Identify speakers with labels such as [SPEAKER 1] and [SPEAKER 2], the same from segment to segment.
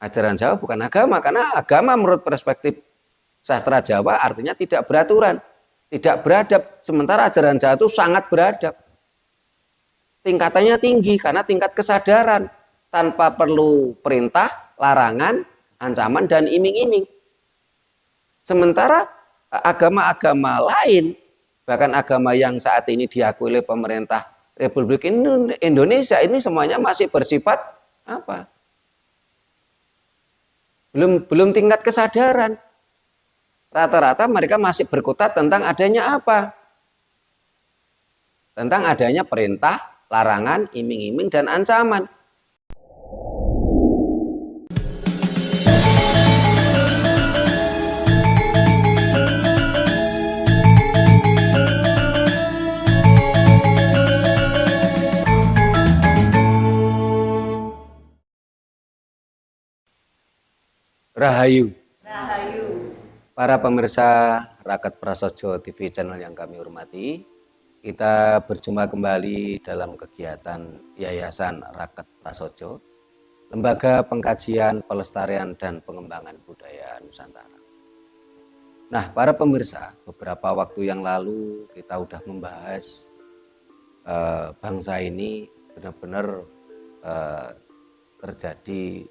[SPEAKER 1] Ajaran Jawa bukan agama, karena agama menurut perspektif sastra Jawa artinya tidak beraturan, tidak beradab. Sementara ajaran Jawa itu sangat beradab. Tingkatannya tinggi karena tingkat kesadaran, tanpa perlu perintah, larangan, ancaman, dan iming-iming. Sementara agama-agama lain, bahkan agama yang saat ini diakui oleh pemerintah Republik Indonesia, ini semuanya masih bersifat apa? Belum tingkat kesadaran. Rata-rata mereka masih berkutat tentang adanya apa? Tentang adanya perintah, larangan, iming-iming, dan ancaman. Rahayu.
[SPEAKER 2] Rahayu.
[SPEAKER 1] Para pemirsa Raket Prasojo TV channel yang kami hormati, kita berjumpa kembali dalam kegiatan Yayasan Raket Prasojo, Lembaga Pengkajian, Pelestarian, dan Pengembangan Budaya Nusantara. Nah, para pemirsa, beberapa waktu yang lalu kita sudah membahas bangsa ini benar-benar terjadi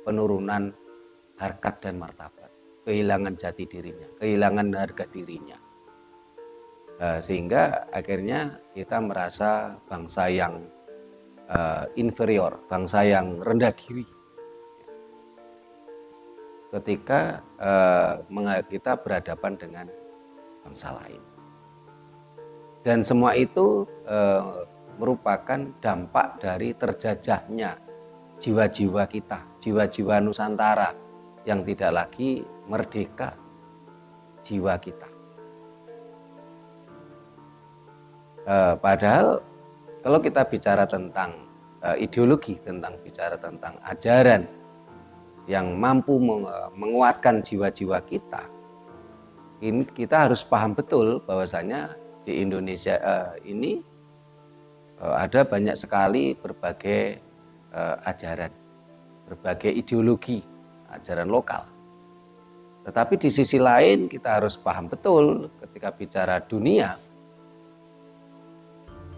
[SPEAKER 1] penurunan harkat dan martabat, kehilangan jati dirinya, kehilangan harga dirinya. Sehingga akhirnya kita merasa bangsa yang inferior, bangsa yang rendah diri. Ketika kita berhadapan dengan bangsa lain. Dan semua itu merupakan dampak dari terjajahnya jiwa-jiwa kita, jiwa-jiwa Nusantara yang tidak lagi merdeka jiwa kita. Padahal kalau kita bicara tentang ideologi, bicara tentang ajaran yang mampu menguatkan jiwa-jiwa kita, ini kita harus paham betul bahwasanya di Indonesia ini ada banyak sekali berbagai ajaran, berbagai ideologi, ajaran lokal. Tetapi di sisi lain kita harus paham betul ketika bicara dunia,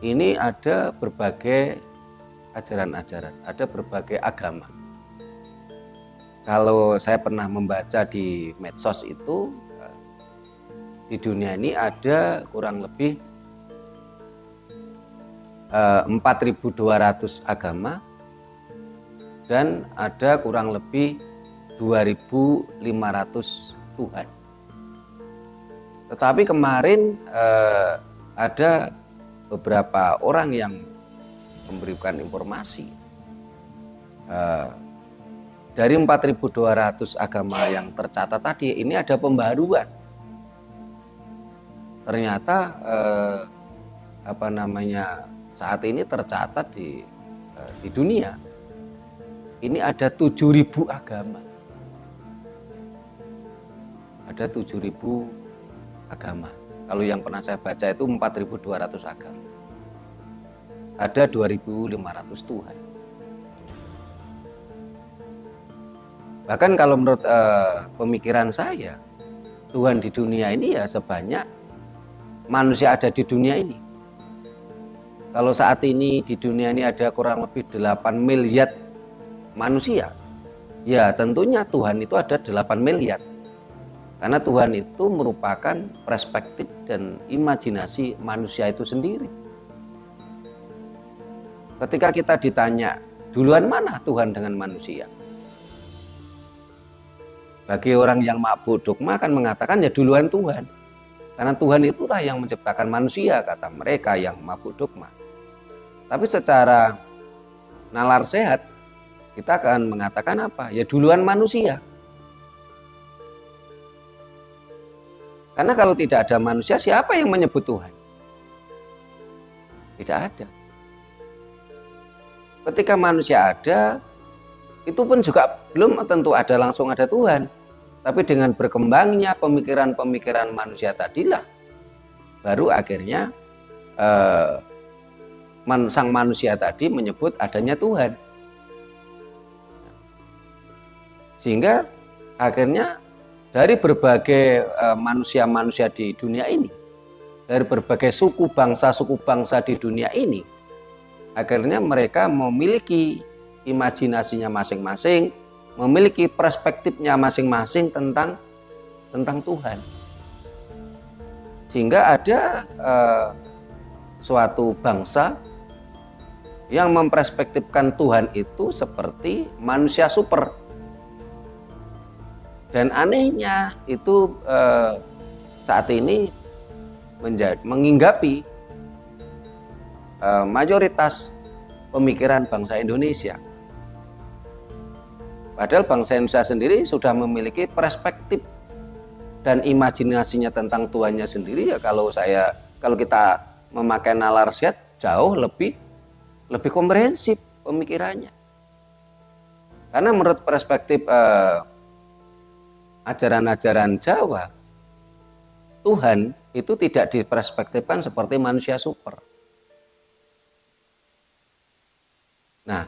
[SPEAKER 1] ini ada berbagai ajaran-ajaran, ada berbagai agama. Kalau saya pernah membaca di medsos itu, di dunia ini ada kurang lebih 4.200 agama, dan ada kurang lebih 2.500 Tuhan. Tetapi kemarin ada beberapa orang yang memberikan informasi dari 4.200 agama yang tercatat tadi, ini ada pembaruan. Ternyata saat ini tercatat di dunia ini ada 7.000 agama. Ada 7.000 agama. Kalau yang pernah saya baca itu 4.200 agama. Ada 2.500 Tuhan. Bahkan kalau menurut pemikiran saya, Tuhan di dunia ini ya sebanyak manusia ada di dunia ini. Kalau saat ini di dunia ini ada kurang lebih 8 miliar manusia, ya tentunya Tuhan itu ada 8 miliar. Karena Tuhan itu merupakan perspektif dan imajinasi manusia itu sendiri. Ketika kita ditanya, duluan mana Tuhan dengan manusia? Bagi orang yang mabuk dogma akan mengatakan ya duluan Tuhan. Karena Tuhan itulah yang menciptakan manusia, kata mereka yang mabuk dogma. Tapi secara nalar sehat, kita akan mengatakan apa? Ya duluan manusia. Karena kalau tidak ada manusia, siapa yang menyebut Tuhan? Tidak ada. Ketika manusia ada, itu pun juga belum tentu langsung ada Tuhan. Tapi dengan berkembangnya pemikiran-pemikiran manusia tadilah, baru akhirnya sang manusia tadi menyebut adanya Tuhan. Sehingga akhirnya dari berbagai manusia-manusia di dunia ini, dari berbagai suku bangsa di dunia ini, akhirnya mereka memiliki imajinasinya masing-masing, memiliki perspektifnya masing-masing tentang Tuhan. Sehingga ada suatu bangsa yang memperspektifkan Tuhan itu seperti manusia super. Dan anehnya itu saat ini menghinggapi mayoritas pemikiran bangsa Indonesia. Padahal bangsa Indonesia sendiri sudah memiliki perspektif dan imajinasinya tentang Tuhannya sendiri. Ya kalau kita memakai nalar sehat jauh lebih komprehensif pemikirannya. Karena menurut perspektif ajaran-ajaran Jawa, Tuhan itu tidak diperspektifkan seperti manusia super. Nah,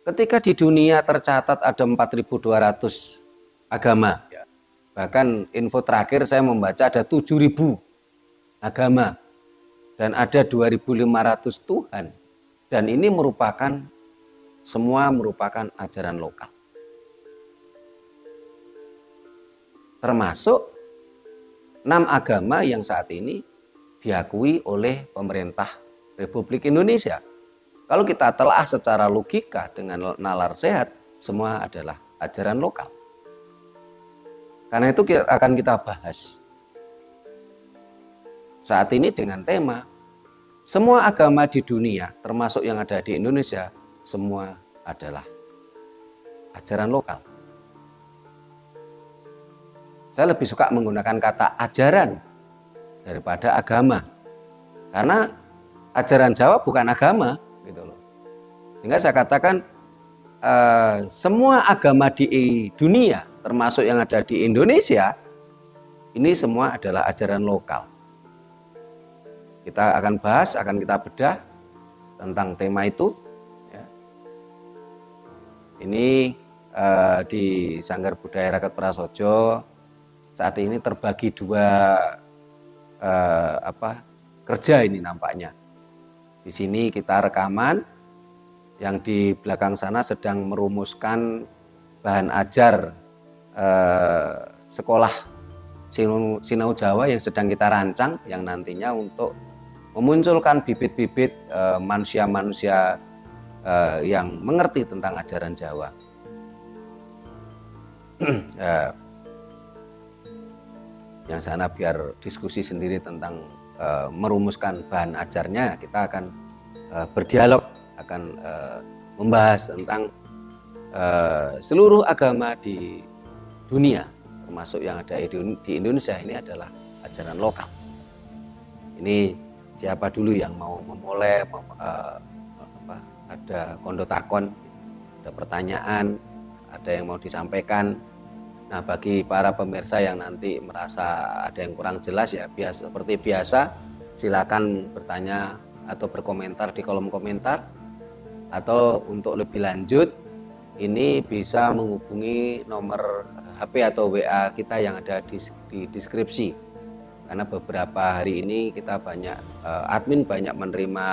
[SPEAKER 1] ketika di dunia tercatat ada 4.200 agama, bahkan info terakhir saya membaca ada 7.000 agama, dan ada 2.500 Tuhan, dan ini semua merupakan ajaran lokal. Termasuk 6 agama yang saat ini diakui oleh pemerintah Republik Indonesia. Kalau kita telah secara logika dengan nalar sehat, semua adalah ajaran lokal. Karena itu akan kita bahas saat ini dengan tema semua agama di dunia, termasuk yang ada di Indonesia, semua adalah ajaran lokal. Saya lebih suka menggunakan kata ajaran daripada agama. Karena ajaran Jawa bukan agama, gitu loh. Sehingga saya katakan semua agama di dunia, termasuk yang ada di Indonesia, ini semua adalah ajaran lokal. Kita akan bahas, akan kita bedah tentang tema itu. Ya. Ini di Sanggar Budaya Rakyat Prasojo saat ini terbagi dua kerja ini nampaknya. Di sini kita rekaman, yang di belakang sana sedang merumuskan bahan ajar sekolah Sinau Jawa yang sedang kita rancang, yang nantinya untuk memunculkan bibit-bibit manusia-manusia yang mengerti tentang ajaran Jawa. Yang sana biar diskusi sendiri tentang merumuskan bahan ajarnya, kita akan berdialog, akan membahas tentang seluruh agama di dunia, termasuk yang ada di Indonesia. Ini adalah ajaran lokal. Ini siapa dulu yang mau memulai, ada kondotakon, ada pertanyaan, ada yang mau disampaikan. Nah, bagi para pemirsa yang nanti merasa ada yang kurang jelas, ya seperti biasa, silakan bertanya atau berkomentar di kolom komentar, atau untuk lebih lanjut ini bisa menghubungi nomor HP atau WA kita yang ada di deskripsi. Karena beberapa hari ini kita admin banyak menerima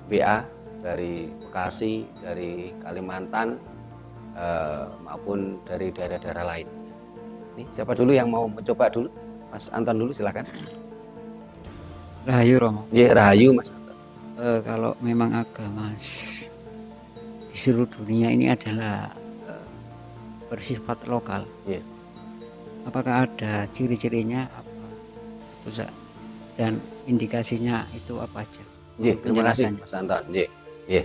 [SPEAKER 1] WA dari Bekasi, dari Kalimantan, maupun dari daerah-daerah lain. Ini siapa dulu yang mau mencoba dulu? Mas Anton dulu, silakan.
[SPEAKER 2] Rahayu Romo.
[SPEAKER 1] Ya, Rahayu Mas Anton.
[SPEAKER 2] Kalau memang agama di seluruh dunia ini adalah bersifat lokal,
[SPEAKER 1] Ya.
[SPEAKER 2] apakah ada ciri-cirinya apa, dan indikasinya itu apa aja?
[SPEAKER 1] Ya, terima kasih Mas Anton. Ya. Ya.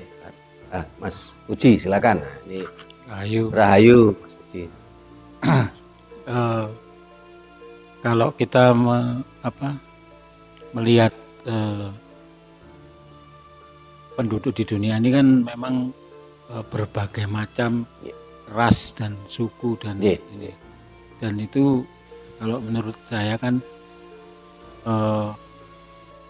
[SPEAKER 1] Mas Uji, silakan. Nah, ini Rahayu Mas Uji.
[SPEAKER 3] Kalau kita melihat penduduk di dunia ini kan memang berbagai macam ras dan suku dan ini, dan itu kalau menurut saya kan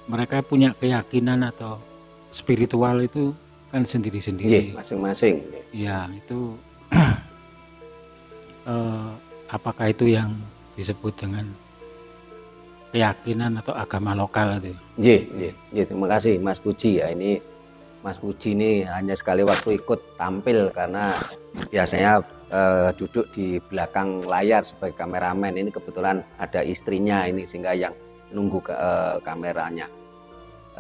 [SPEAKER 3] mereka punya keyakinan atau spiritual itu kan sendiri-sendiri.
[SPEAKER 1] Masing-masing.
[SPEAKER 3] Ya, itu apakah itu yang disebut dengan keyakinan atau agama lokal itu?
[SPEAKER 1] Terima kasih Mas Puji ya. Ini Mas Puji ini hanya sekali waktu ikut tampil karena biasanya duduk di belakang layar sebagai kameramen. Ini kebetulan ada istrinya ini sehingga yang nunggu kameranya,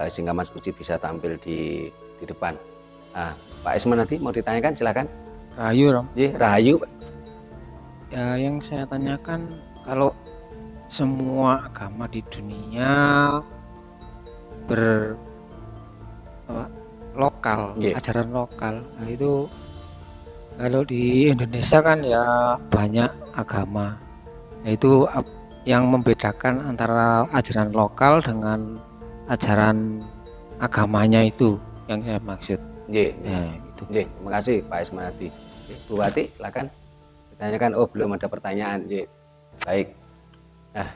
[SPEAKER 1] sehingga Mas Puji bisa tampil di depan. Pak Isman nanti mau ditanyakan silakan.
[SPEAKER 4] Rahayu, Rom.
[SPEAKER 1] Rahayu.
[SPEAKER 4] Ya, yang saya tanyakan, kalau semua agama di dunia lokal, ajaran lokal, nah itu kalau di Indonesia kan ya banyak agama, yaitu yang membedakan antara ajaran lokal dengan ajaran agamanya itu yang saya maksud.
[SPEAKER 1] Itu. Terima kasih Pak Ismanati. Bu Wati, silakan ditanyakan. Oh, belum ada pertanyaan. Baik. Nah,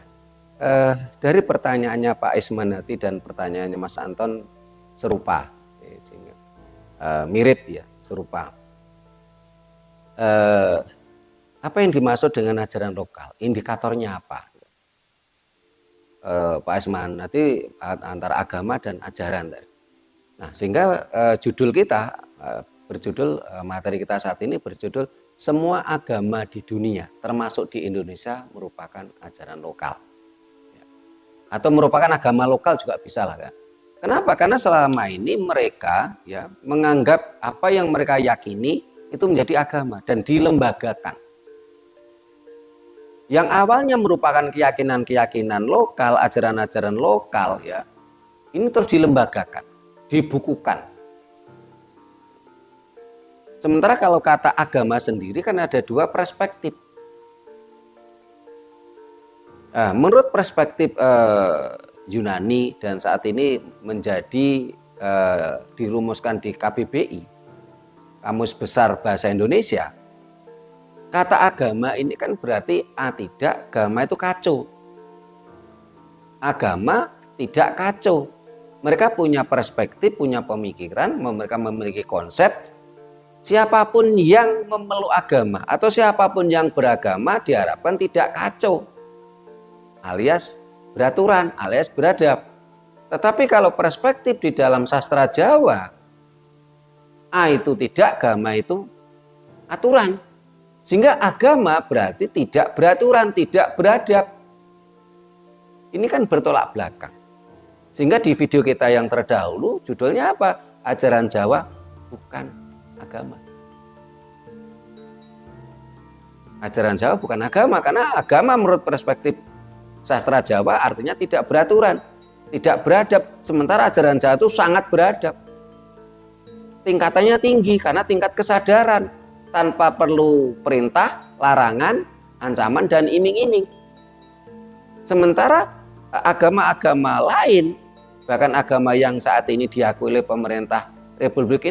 [SPEAKER 1] dari pertanyaannya Pak Ismanati dan pertanyaannya Mas Anton serupa, mirip ya, serupa. Apa yang dimaksud dengan ajaran lokal? Indikatornya apa? Pak Ismanati antara agama dan ajaran tadi. Nah, sehingga judul kita berjudul materi kita saat ini berjudul semua agama di dunia termasuk di Indonesia merupakan ajaran lokal, atau merupakan agama lokal juga bisa lah kan. Kenapa? Karena selama ini mereka ya menganggap apa yang mereka yakini itu menjadi agama dan dilembagakan. Yang awalnya merupakan keyakinan-keyakinan lokal, ajaran-ajaran lokal ya, ini terus dilembagakan, dibukukan. Sementara kalau kata agama sendiri kan ada dua perspektif. Menurut perspektif Yunani dan saat ini menjadi dirumuskan di KBBI, Kamus Besar Bahasa Indonesia, kata agama ini kan berarti tidak, agama itu kacau. Agama tidak kacau. Mereka punya perspektif, punya pemikiran, mereka memiliki konsep. Siapapun yang memeluk agama atau siapapun yang beragama diharapkan tidak kacau, alias beraturan, alias beradab. Tetapi kalau perspektif di dalam sastra Jawa, itu tidak, agama itu aturan. Sehingga agama berarti tidak beraturan, tidak beradab. Ini kan bertolak belakang. Sehingga di video kita yang terdahulu judulnya apa? Ajaran Jawa bukan agama. Ajaran Jawa bukan agama, karena agama menurut perspektif sastra Jawa artinya tidak beraturan, tidak beradab. Sementara ajaran Jawa itu sangat beradab. Tingkatannya tinggi karena tingkat kesadaran, tanpa perlu perintah, larangan, ancaman, dan iming-iming. Sementara agama-agama lain, bahkan agama yang saat ini diakui oleh pemerintah Republik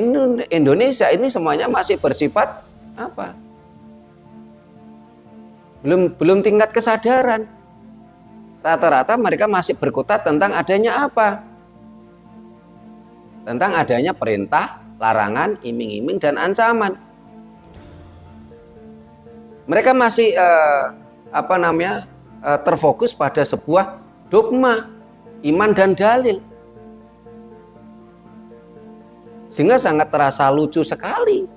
[SPEAKER 1] Indonesia, ini semuanya masih bersifat apa? Belum tingkat kesadaran. Rata-rata mereka masih berkutat tentang adanya apa? Tentang adanya perintah, larangan, iming-iming, dan ancaman. Mereka masih terfokus pada sebuah dogma, iman, dan dalil. Sehingga sangat terasa lucu sekali.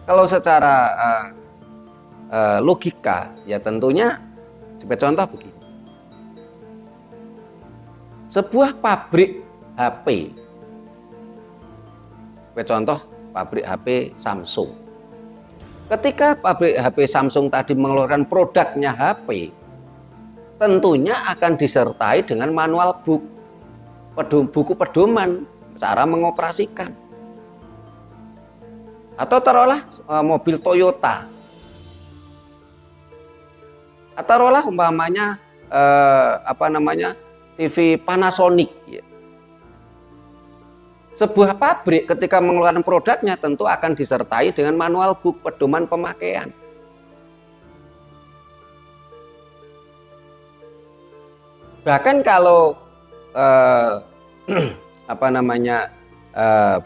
[SPEAKER 1] Kalau secara logika, ya tentunya sebagai contoh begini. Sebuah pabrik HP, sebagai contoh pabrik HP Samsung. Ketika pabrik HP Samsung tadi mengeluarkan produknya HP, tentunya akan disertai dengan manual buku pedoman cara mengoperasikan. Atau taruhlah mobil Toyota, atau taruhlah umpamanya TV Panasonic. Sebuah pabrik ketika mengeluarkan produknya tentu akan disertai dengan manual buku pedoman pemakaian. Bahkan kalau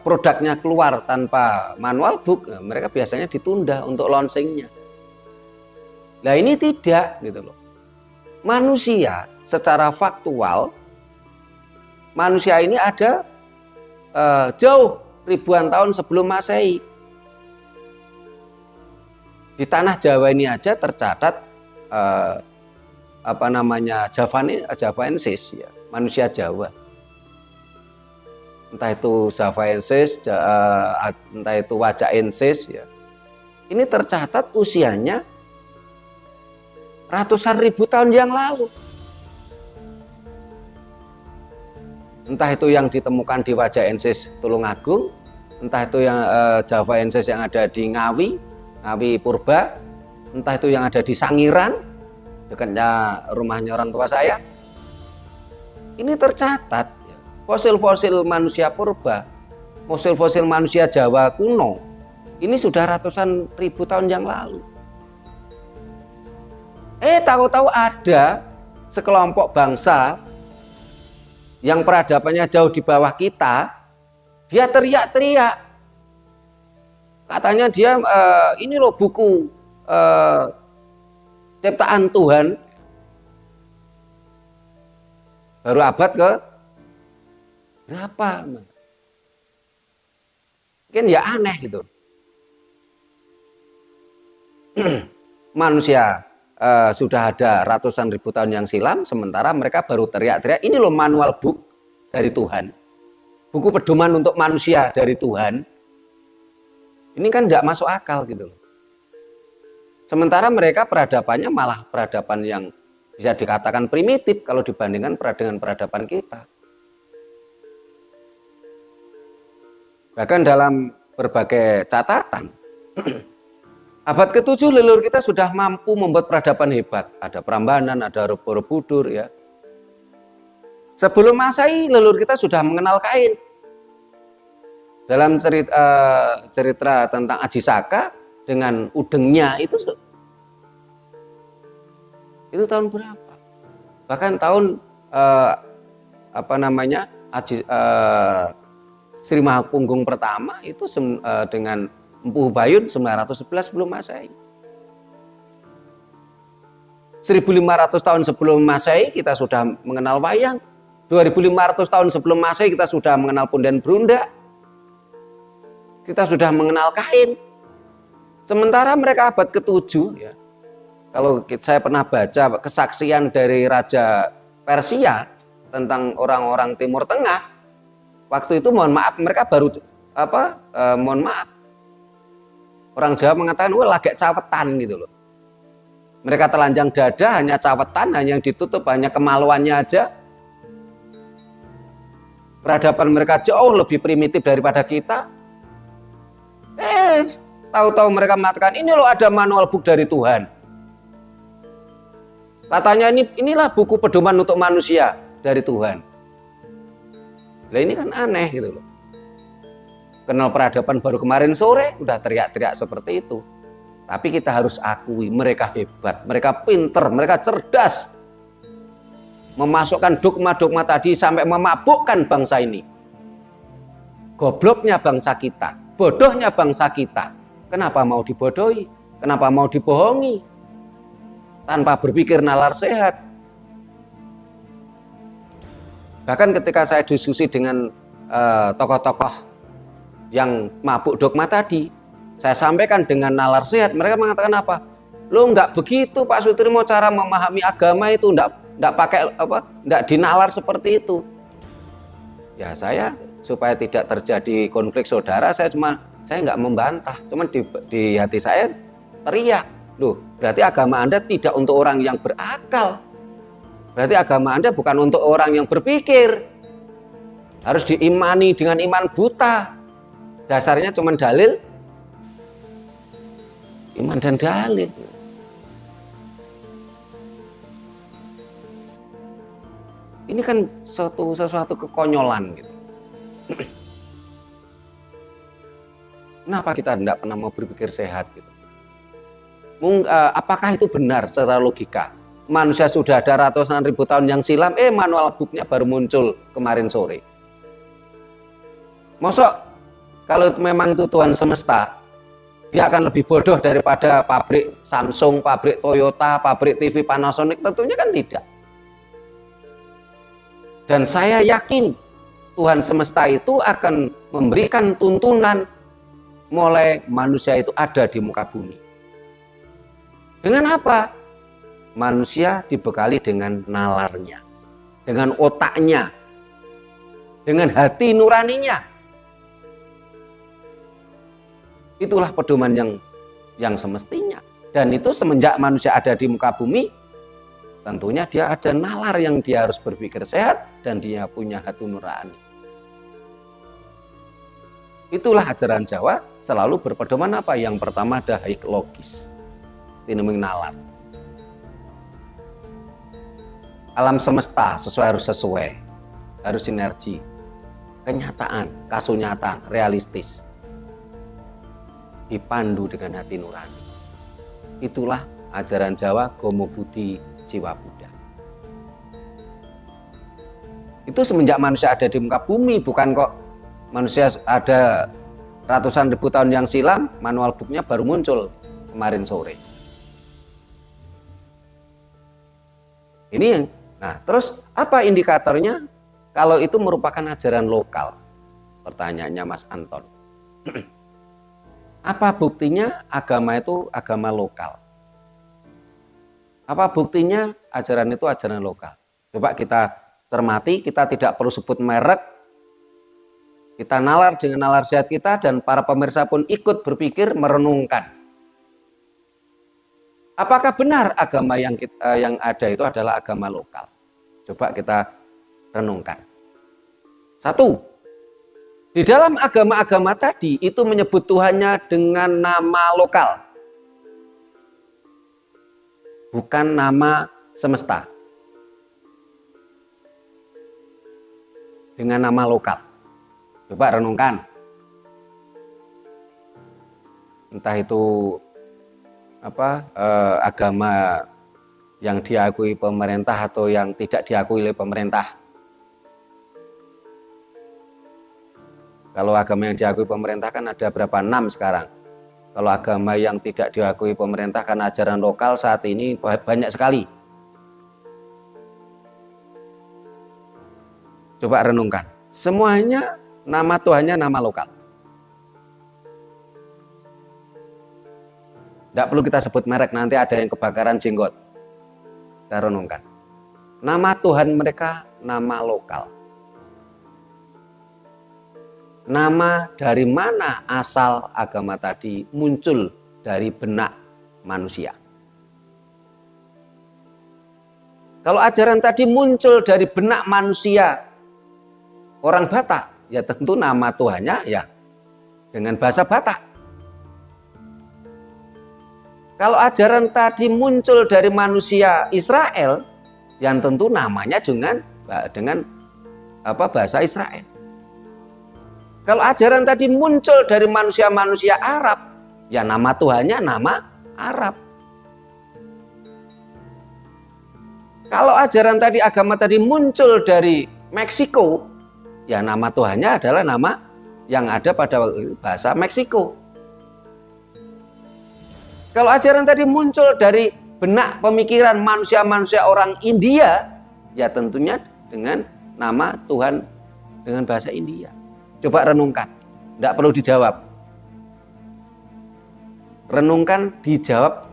[SPEAKER 1] produknya keluar tanpa manual book, mereka biasanya ditunda untuk launchingnya. Nah ini tidak gitu loh. Manusia secara faktual, manusia ini ada jauh ribuan tahun sebelum Masehi. Di tanah Jawa ini aja tercatat Javaensis, ya, manusia Jawa. Entah itu Javaensis, entah itu Wajaensis, ya. Ini tercatat usianya ratusan ribu tahun yang lalu. Entah itu yang ditemukan di Wajaensis Tulungagung, entah itu yang Javaensis yang ada di Ngawi Purba, entah itu yang ada di Sangiran, dekatnya rumahnya orang tua saya. Ini tercatat fosil-fosil manusia purba, fosil-fosil manusia Jawa kuno, ini sudah ratusan ribu tahun yang lalu. Tahu-tahu ada sekelompok bangsa yang peradabannya jauh di bawah kita, dia teriak-teriak. Katanya dia, ini loh buku ciptaan Tuhan, baru abad ke berapa? Mungkin ya aneh gitu. Manusia sudah ada ratusan ribu tahun yang silam, sementara mereka baru teriak-teriak, ini loh manual book dari Tuhan, buku pedoman untuk manusia dari Tuhan. Ini kan nggak masuk akal gitu loh. Sementara mereka peradabannya malah peradaban yang bisa dikatakan primitif kalau dibandingkan dengan peradaban kita. Bahkan dalam berbagai catatan, abad ke-7 leluhur kita sudah mampu membuat peradaban hebat. Ada Prambanan, ada Borobudur, ya. Sebelum Masehi leluhur kita sudah mengenal kain. Dalam cerita tentang Aji Saka dengan udengnya itu tahun berapa? Bahkan tahun Sri Mahapunggung pertama itu dengan Empu Hubayun 911 sebelum Masehi. 1500 tahun sebelum Masehi kita sudah mengenal wayang. 2500 tahun sebelum Masehi kita sudah mengenal punden brunda. Kita sudah mengenal kain. Sementara mereka abad ke-7, ya. Kalau saya pernah baca kesaksian dari Raja Persia tentang orang-orang Timur Tengah, waktu itu mohon maaf mereka baru orang Jawa mengatakan wah lagak cawetan gitu loh. Mereka telanjang dada, hanya cawetan, hanya yang ditutup hanya kemaluannya aja. Peradaban mereka jauh lebih primitif daripada kita. Tahu-tahu mereka mengatakan ini loh ada manual book dari Tuhan. Katanya inilah buku pedoman untuk manusia dari Tuhan. Nah ini kan aneh gitu loh. Kenal peradaban baru kemarin sore udah teriak-teriak seperti itu. Tapi kita harus akui mereka hebat, mereka pinter, mereka cerdas. Memasukkan dogma-dogma tadi sampai memabukkan bangsa ini. Gobloknya bangsa kita, bodohnya bangsa kita. Kenapa mau dibodohi? Kenapa mau dibohongi? Tanpa berpikir nalar sehat. Bahkan ketika saya diskusi dengan tokoh-tokoh yang mabuk dogma tadi, saya sampaikan dengan nalar sehat, mereka mengatakan apa? Lo nggak begitu Pak Sutrimo, cara memahami agama itu nggak pakai nggak dinalar seperti itu. Ya saya supaya tidak terjadi konflik saudara, saya nggak membantah, cuman di hati saya teriak, loh berarti agama Anda tidak untuk orang yang berakal, berarti agama Anda bukan untuk orang yang berpikir, harus diimani dengan iman buta, dasarnya cuman dalil, iman dan dalil. Ini kan sesuatu kekonyolan gitu. Kenapa kita tidak pernah mau berpikir sehat gitu? Apakah itu benar secara logika? Manusia sudah ada ratusan ribu tahun yang silam, manual booknya baru muncul kemarin sore. Mosok kalau memang itu Tuhan semesta, dia akan lebih bodoh daripada pabrik Samsung, pabrik Toyota, pabrik TV Panasonic? Tentunya kan tidak. Dan saya yakin Tuhan semesta itu akan memberikan tuntunan mulai manusia itu ada di muka bumi. Dengan apa? Manusia dibekali dengan nalarnya, dengan otaknya, dengan hati nuraninya. Itulah pedoman yang semestinya. Dan itu semenjak manusia ada di muka bumi, tentunya dia ada nalar yang dia harus berpikir sehat dan dia punya hati nurani. Itulah ajaran Jawa selalu berpedoman apa? Yang pertama ada haik logis, tinuming nalar. Alam semesta harus sesuai, harus sinergi, kenyataan, kasunyatan, realistis, dipandu dengan hati nurani. Itulah ajaran Jawa Gomo Budi Jiwa Buddha. Itu semenjak manusia ada di muka bumi, bukan kok manusia ada ratusan ribu tahun yang silam, manual booknya baru muncul kemarin sore. Ini yang, nah terus apa indikatornya kalau itu merupakan ajaran lokal? Pertanyaannya Mas Anton. Apa buktinya agama itu agama lokal? Apa buktinya ajaran itu ajaran lokal? Coba kita cermati, kita tidak perlu sebut merek. Kita nalar dengan nalar sehat kita dan para pemirsa pun ikut berpikir, merenungkan. Apakah benar agama yang ada itu adalah agama lokal? Coba kita renungkan. Satu, di dalam agama-agama tadi itu menyebut Tuhannya dengan nama lokal, bukan nama semesta. Dengan nama lokal. Coba renungkan. Entah itu agama yang diakui pemerintah atau yang tidak diakui oleh pemerintah. Kalau agama yang diakui pemerintah kan ada berapa? 6 sekarang. Kalau agama yang tidak diakui pemerintah karena ajaran lokal saat ini banyak sekali. Coba renungkan. Semuanya nama Tuhannya nama lokal. Tidak perlu kita sebut merek, nanti ada yang kebakaran jenggot. Kita renungkan. Nama Tuhan mereka nama lokal. Nama dari mana asal agama tadi muncul dari benak manusia. Kalau ajaran tadi muncul dari benak manusia orang Batak, ya tentu nama Tuhannya ya dengan bahasa Batak. Kalau ajaran tadi muncul dari manusia Israel, yang tentu namanya dengan bahasa Israel. Kalau ajaran tadi muncul dari manusia-manusia Arab, ya nama Tuhannya nama Arab. Kalau ajaran tadi, agama tadi muncul dari Meksiko, ya nama Tuhannya adalah nama yang ada pada bahasa Meksiko. Kalau ajaran tadi muncul dari benak pemikiran manusia-manusia orang India, ya tentunya dengan nama Tuhan dengan bahasa India. Coba renungkan, tidak perlu dijawab. Renungkan, dijawab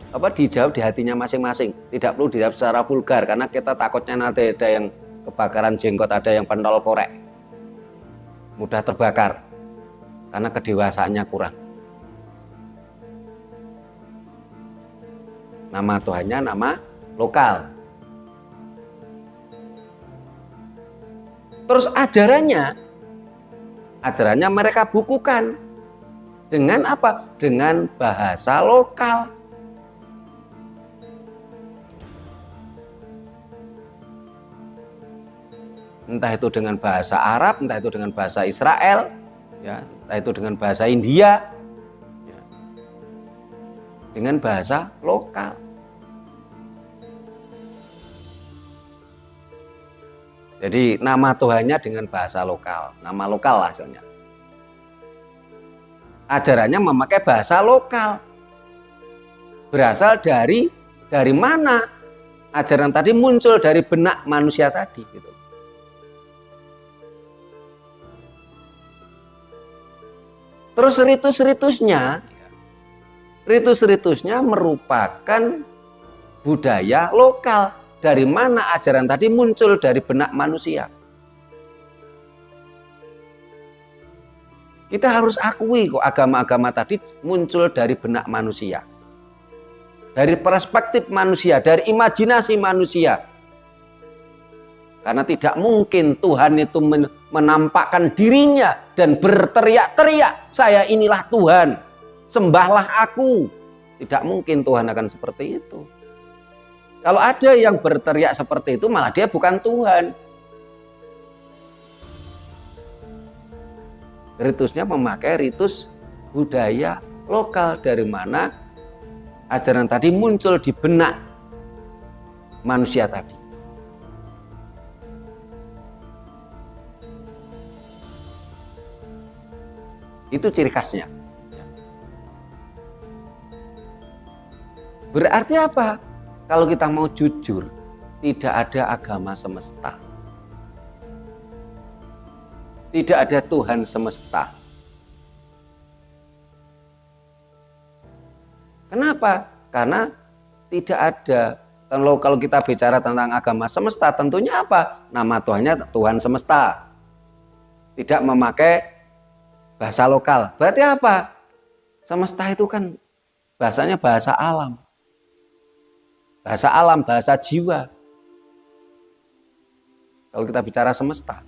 [SPEAKER 1] di hatinya masing-masing. Tidak perlu dijawab secara vulgar karena kita takutnya nanti ada yang kebakaran jenggot, ada yang pentol korek, mudah terbakar karena kedewasaannya kurang. Nama Tuhannya nama lokal. Terus ajarannya mereka bukukan dengan apa? Dengan bahasa lokal. Entah itu dengan bahasa Arab, entah itu dengan bahasa Israel, ya, entah itu dengan bahasa India, ya, dengan bahasa lokal. Jadi nama Tuhannya dengan bahasa lokal, nama lokal hasilnya. ajarannya memakai bahasa lokal. Berasal dari mana ajaran tadi muncul dari benak manusia tadi gitu. Terus ritus-ritusnya merupakan budaya lokal. Dari mana ajaran tadi muncul dari benak manusia. Kita harus akui kok agama-agama tadi muncul dari benak manusia. Dari perspektif manusia, dari imajinasi manusia. Karena tidak mungkin Tuhan itu menampakkan dirinya dan berteriak-teriak, saya inilah Tuhan, sembahlah aku. Tidak mungkin Tuhan akan seperti itu. Kalau ada yang berteriak seperti itu, malah dia bukan Tuhan. Ritusnya memakai ritus budaya lokal, dari mana ajaran tadi muncul di benak manusia tadi. Itu ciri khasnya. Berarti apa? Kalau kita mau jujur, tidak ada agama semesta. Tidak ada Tuhan semesta. Kenapa? Karena tidak ada. Kalau kita bicara tentang agama semesta, tentunya apa? Nama Tuhannya Tuhan semesta. Tidak memakai bahasa lokal. Berarti apa? Semesta itu kan bahasanya bahasa alam. Bahasa alam, bahasa jiwa. Kalau kita bicara semesta.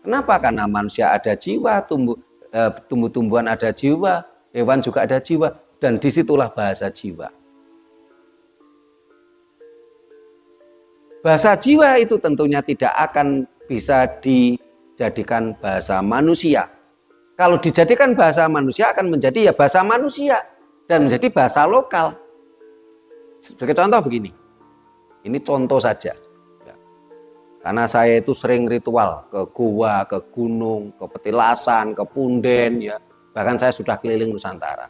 [SPEAKER 1] Kenapa? Karena manusia ada jiwa, tumbuh-tumbuhan ada jiwa, hewan juga ada jiwa. Dan disitulah bahasa jiwa. Bahasa jiwa itu tentunya tidak akan bisa dijadikan bahasa manusia. Kalau dijadikan bahasa manusia akan menjadi ya bahasa manusia dan menjadi bahasa lokal. Sebagai contoh begini, ini contoh saja. Karena saya itu sering ritual ke gua, ke gunung, ke petilasan, ke punden, ya. Bahkan saya sudah keliling Nusantara.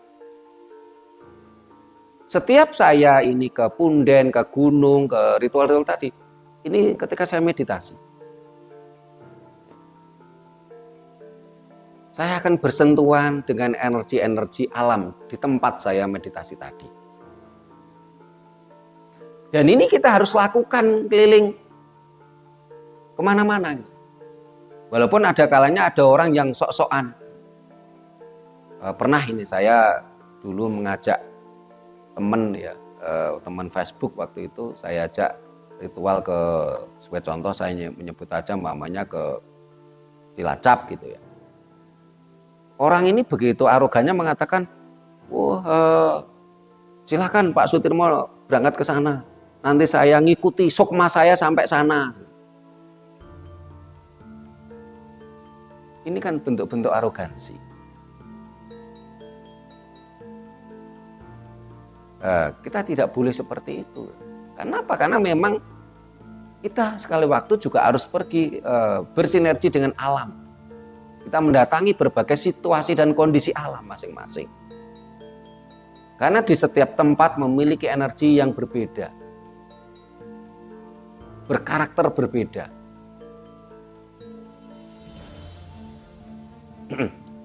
[SPEAKER 1] Setiap saya ini ke punden, ke gunung, ke ritual-ritual tadi, ini ketika saya meditasi, saya akan bersentuhan dengan energi-energi alam di tempat saya meditasi tadi. Dan ini kita harus lakukan keliling kemana-mana. Walaupun ada kalanya ada orang yang sok-sokan. Pernah ini saya dulu mengajak teman ya, teman Facebook waktu itu, saya ajak ritual ke, sebagai contoh saya menyebut aja mamanya ke Cilacap gitu ya. Orang ini begitu arogannya mengatakan, silakan Pak Sutirmo berangkat ke sana. Nanti saya ngikuti sukma saya sampai sana. Ini kan bentuk-bentuk arogansi. Kita tidak boleh seperti itu. Kenapa? Karena memang kita sekali waktu juga harus pergi bersinergi dengan alam. Kita mendatangi berbagai situasi dan kondisi alam masing-masing. Karena di setiap tempat memiliki energi yang berbeda. Berkarakter berbeda.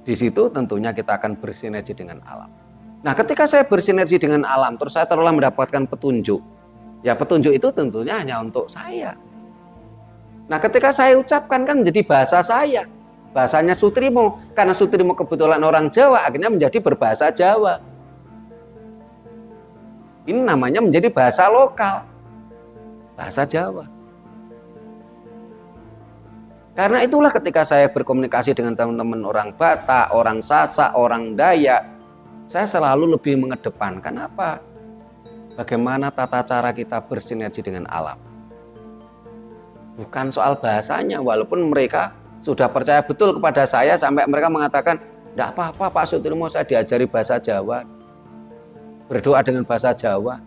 [SPEAKER 1] Di situ tentunya kita akan bersinergi dengan alam. Nah, ketika saya bersinergi dengan alam, terus saya telah mendapatkan petunjuk. Ya, petunjuk itu tentunya hanya untuk saya. Nah, ketika saya ucapkan kan menjadi bahasa saya. Bahasanya Sutrimo. Karena Sutrimo kebetulan orang Jawa, akhirnya menjadi berbahasa Jawa. Ini namanya menjadi bahasa lokal. Bahasa Jawa. Karena itulah ketika saya berkomunikasi dengan teman-teman orang Batak, orang Sasak, orang Dayak, saya selalu lebih mengedepankan apa? Bagaimana tata cara kita bersinergi dengan alam. Bukan soal bahasanya, walaupun mereka sudah percaya betul kepada saya sampai mereka mengatakan, tidak apa-apa Pak Sutirmo, saya diajari bahasa Jawa, berdoa dengan bahasa Jawa.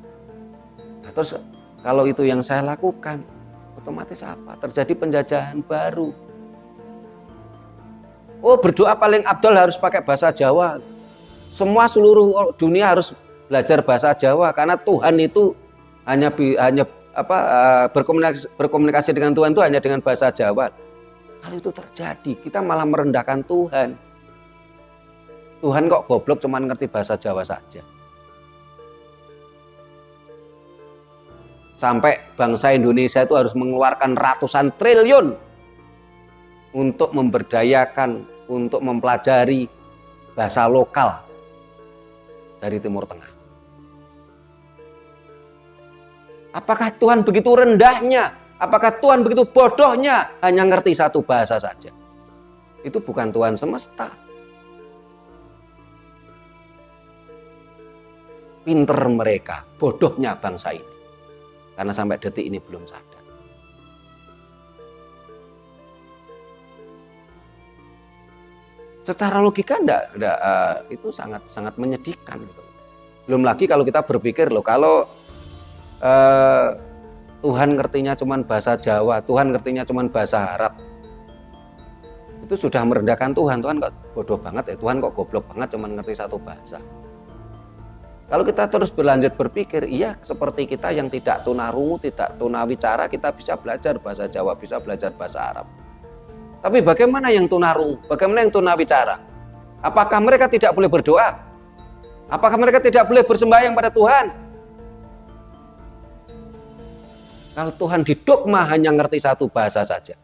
[SPEAKER 1] Nah, terus kalau itu yang saya lakukan, otomatis apa? Terjadi penjajahan baru. Oh, berdoa paling abdol harus pakai bahasa Jawa. Semua seluruh dunia harus belajar bahasa Jawa karena Tuhan itu hanya berkomunikasi dengan Tuhan itu hanya dengan bahasa Jawa. Kalau itu terjadi, kita malah merendahkan Tuhan. Tuhan kok goblok cuman ngerti bahasa Jawa saja. Sampai bangsa Indonesia itu harus mengeluarkan ratusan triliun untuk memberdayakan, untuk mempelajari bahasa lokal dari Timur Tengah. Apakah Tuhan begitu rendahnya? Apakah Tuhan begitu bodohnya hanya ngerti satu bahasa saja? Itu bukan Tuhan semesta. Pinter mereka, bodohnya bangsa ini. Karena sampai detik ini belum sadar. Secara logika itu sangat menyedihkan. Gitu. Belum lagi kalau kita berpikir loh, kalau Tuhan ngertinya cuma bahasa Jawa, Tuhan ngertinya cuma bahasa Arab, itu sudah merendahkan Tuhan. Tuhan kok bodoh banget ya, Tuhan kok goblok banget cuma ngerti satu bahasa. Kalau kita terus berlanjut berpikir, iya seperti kita yang tidak tunarungu, tidak tunawicara, kita bisa belajar bahasa Jawa, bisa belajar bahasa Arab. Tapi bagaimana yang tunarungu? Bagaimana yang tunawicara? Apakah mereka tidak boleh berdoa? Apakah mereka tidak boleh bersembahyang pada Tuhan? Kalau Tuhan di dogma hanya ngerti satu bahasa saja.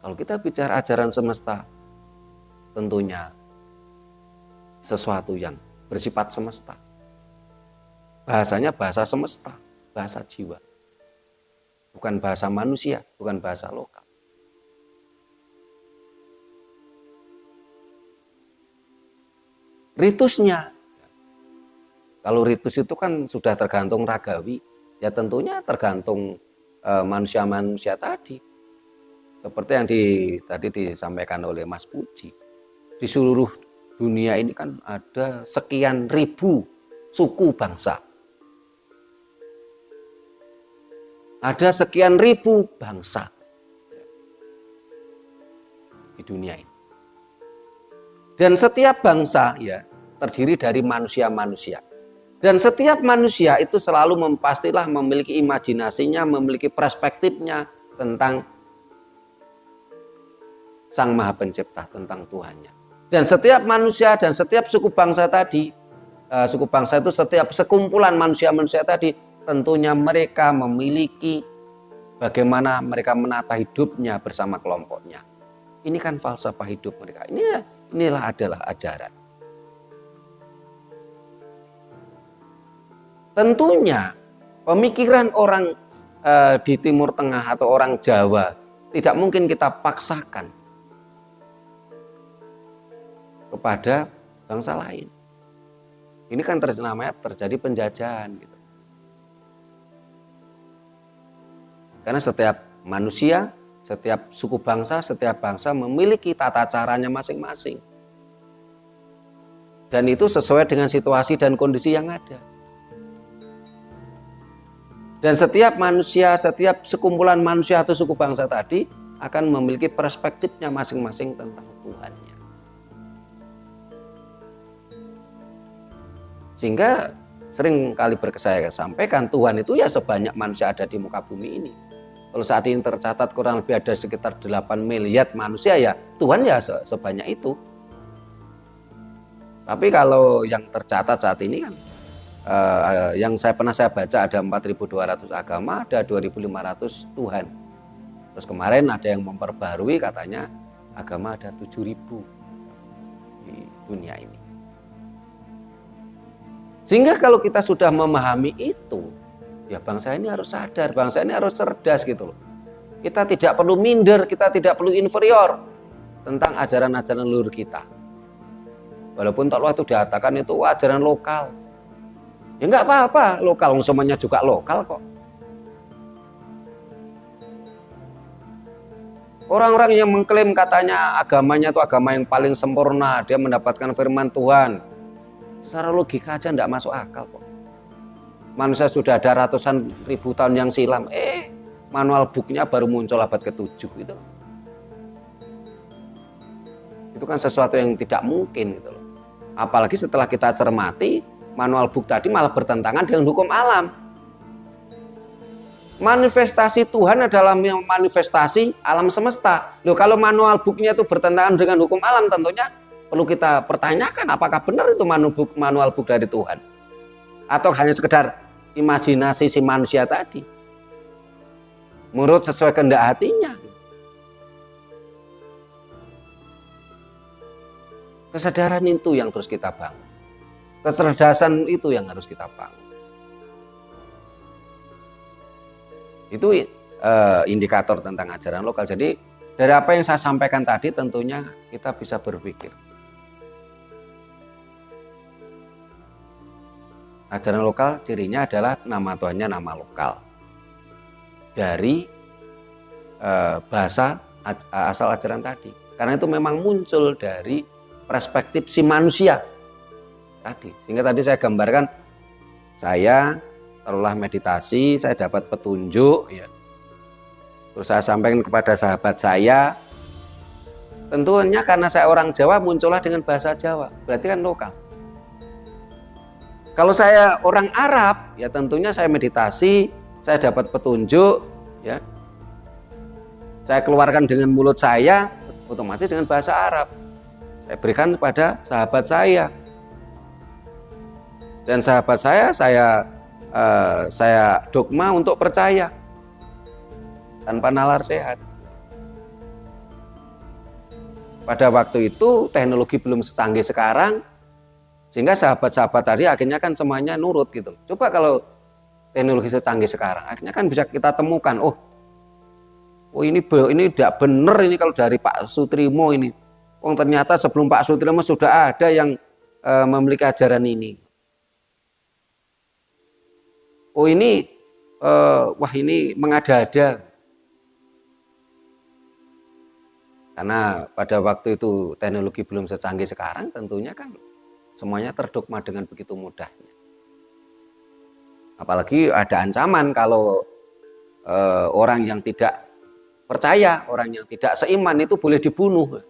[SPEAKER 1] Kalau kita bicara ajaran semesta, tentunya sesuatu yang bersifat semesta. Bahasanya bahasa semesta, bahasa jiwa. Bukan bahasa manusia, bukan bahasa lokal. Ritusnya, kalau ritus itu kan sudah tergantung ragawi, ya tentunya tergantung manusia-manusia tadi. Seperti yang tadi disampaikan oleh Mas Puji. Di seluruh dunia ini kan ada sekian ribu suku bangsa. Ada sekian ribu bangsa di dunia ini. Dan setiap bangsa ya terdiri dari manusia-manusia. Dan setiap manusia itu selalu pastilah memiliki imajinasinya, memiliki perspektifnya tentang Sang Maha Pencipta, tentang Tuhannya. Dan setiap manusia dan setiap suku bangsa tadi, suku bangsa itu setiap sekumpulan manusia-manusia tadi, tentunya mereka memiliki bagaimana mereka menata hidupnya bersama kelompoknya. Ini kan falsafah hidup mereka. Inilah adalah ajaran. Tentunya pemikiran orang di Timur Tengah atau orang Jawa tidak mungkin kita paksakan kepada bangsa lain. Ini kan namanya terjadi penjajahan gitu. Karena setiap manusia, setiap suku bangsa, setiap bangsa memiliki tata caranya masing-masing. Dan itu sesuai dengan situasi dan kondisi yang ada. Dan setiap manusia, setiap sekumpulan manusia atau suku bangsa tadi akan memiliki perspektifnya masing-masing tentang Tuhannya. Sehingga sering kali saya sampaikan, Tuhan itu ya sebanyak manusia ada di muka bumi ini. Kalau saat ini tercatat kurang lebih ada sekitar 8 miliar manusia, ya Tuhan ya sebanyak itu. Tapi kalau yang tercatat saat ini kan, yang pernah saya baca ada 4.200 agama, ada 2.500 Tuhan. Terus kemarin ada yang memperbarui katanya agama ada 7.000 di dunia ini. Sehingga kalau kita sudah memahami itu, ya bangsa ini harus sadar, bangsa ini harus cerdas gitu loh. Kita tidak perlu minder, kita tidak perlu inferior tentang ajaran-ajaran leluhur kita. Walaupun waktu dikatakan itu ajaran lokal. Ya enggak apa-apa, lokal, semuanya juga lokal kok. Orang-orang yang mengklaim katanya agamanya itu agama yang paling sempurna, dia mendapatkan firman Tuhan. Secara logika aja enggak masuk akal kok. Manusia sudah ada ratusan ribu tahun yang silam, manual booknya baru muncul abad ke-7 itu. Itu kan sesuatu yang tidak mungkin gitu loh. Apalagi setelah kita cermati, manual book tadi malah bertentangan dengan hukum alam. Manifestasi Tuhan adalah manifestasi alam semesta. Loh, kalau manual booknya itu bertentangan dengan hukum alam, tentunya perlu kita pertanyakan apakah benar itu manual book dari Tuhan. Atau hanya sekedar imajinasi si manusia tadi. Menurut sesuai kehendak hatinya. Kesadaran itu yang terus kita bangun. Kecerdasan itu yang harus kita bangun. Itu indikator tentang ajaran lokal. Jadi dari apa yang saya sampaikan tadi tentunya kita bisa berpikir. Ajaran lokal cirinya adalah nama Tuhannya nama lokal. Dari bahasa asal ajaran tadi. Karena itu memang muncul dari perspektif si manusia tadi. Sehingga tadi saya gambarkan, saya taruhlah meditasi, saya dapat petunjuk, ya. Terus saya sampaikan kepada sahabat saya. Tentunya karena saya orang Jawa muncullah dengan bahasa Jawa, berarti kan lokal. Kalau saya orang Arab, ya tentunya saya meditasi, saya dapat petunjuk, ya. Saya keluarkan dengan mulut saya, otomatis dengan bahasa Arab. Saya berikan kepada sahabat saya. Dan sahabat saya dogma untuk percaya tanpa nalar sehat. Pada waktu itu teknologi belum secanggih sekarang, sehingga sahabat-sahabat tadi akhirnya kan semuanya nurut gitu. Coba kalau teknologi secanggih sekarang, akhirnya kan bisa kita temukan, oh ini tidak benar ini kalau dari Pak Sutrimo ini. Oh ternyata sebelum Pak Sutrimo sudah ada yang memiliki ajaran ini. Oh ini, wah ini mengada-ada. Karena pada waktu itu teknologi belum secanggih sekarang, tentunya kan semuanya terdogma dengan begitu mudahnya. Apalagi ada ancaman kalau orang yang tidak percaya, orang yang tidak seiman itu boleh dibunuh.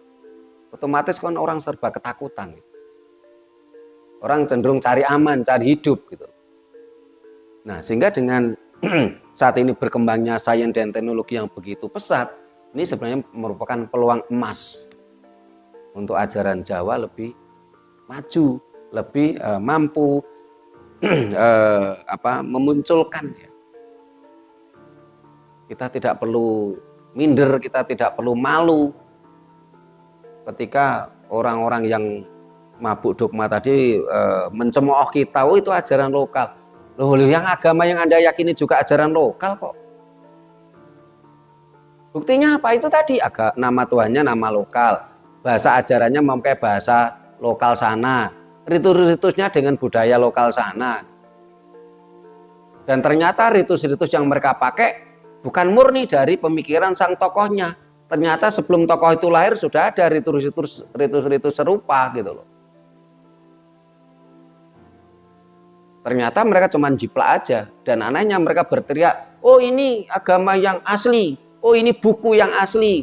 [SPEAKER 1] Otomatis kan orang serba ketakutan. Orang cenderung cari aman, cari hidup gitu. Nah, sehingga dengan saat ini berkembangnya sains dan teknologi yang begitu pesat, ini sebenarnya merupakan peluang emas untuk ajaran Jawa lebih maju, lebih mampu memunculkan. Ya. Kita tidak perlu minder, kita tidak perlu malu ketika orang-orang yang mabuk dogma tadi mencemooh kita, oh itu ajaran lokal. Loh, yang agama yang Anda yakini juga ajaran lokal kok. Buktinya apa? Itu tadi nama Tuhannya nama lokal, bahasa ajarannya memakai bahasa lokal sana, ritus-ritusnya dengan budaya lokal sana. Dan ternyata ritus-ritus yang mereka pakai bukan murni dari pemikiran sang tokohnya. Ternyata sebelum tokoh itu lahir sudah ada ritus-ritus serupa gitu loh. Ternyata mereka cuma jiplak aja, dan anehnya mereka berteriak, oh ini agama yang asli, oh ini buku yang asli,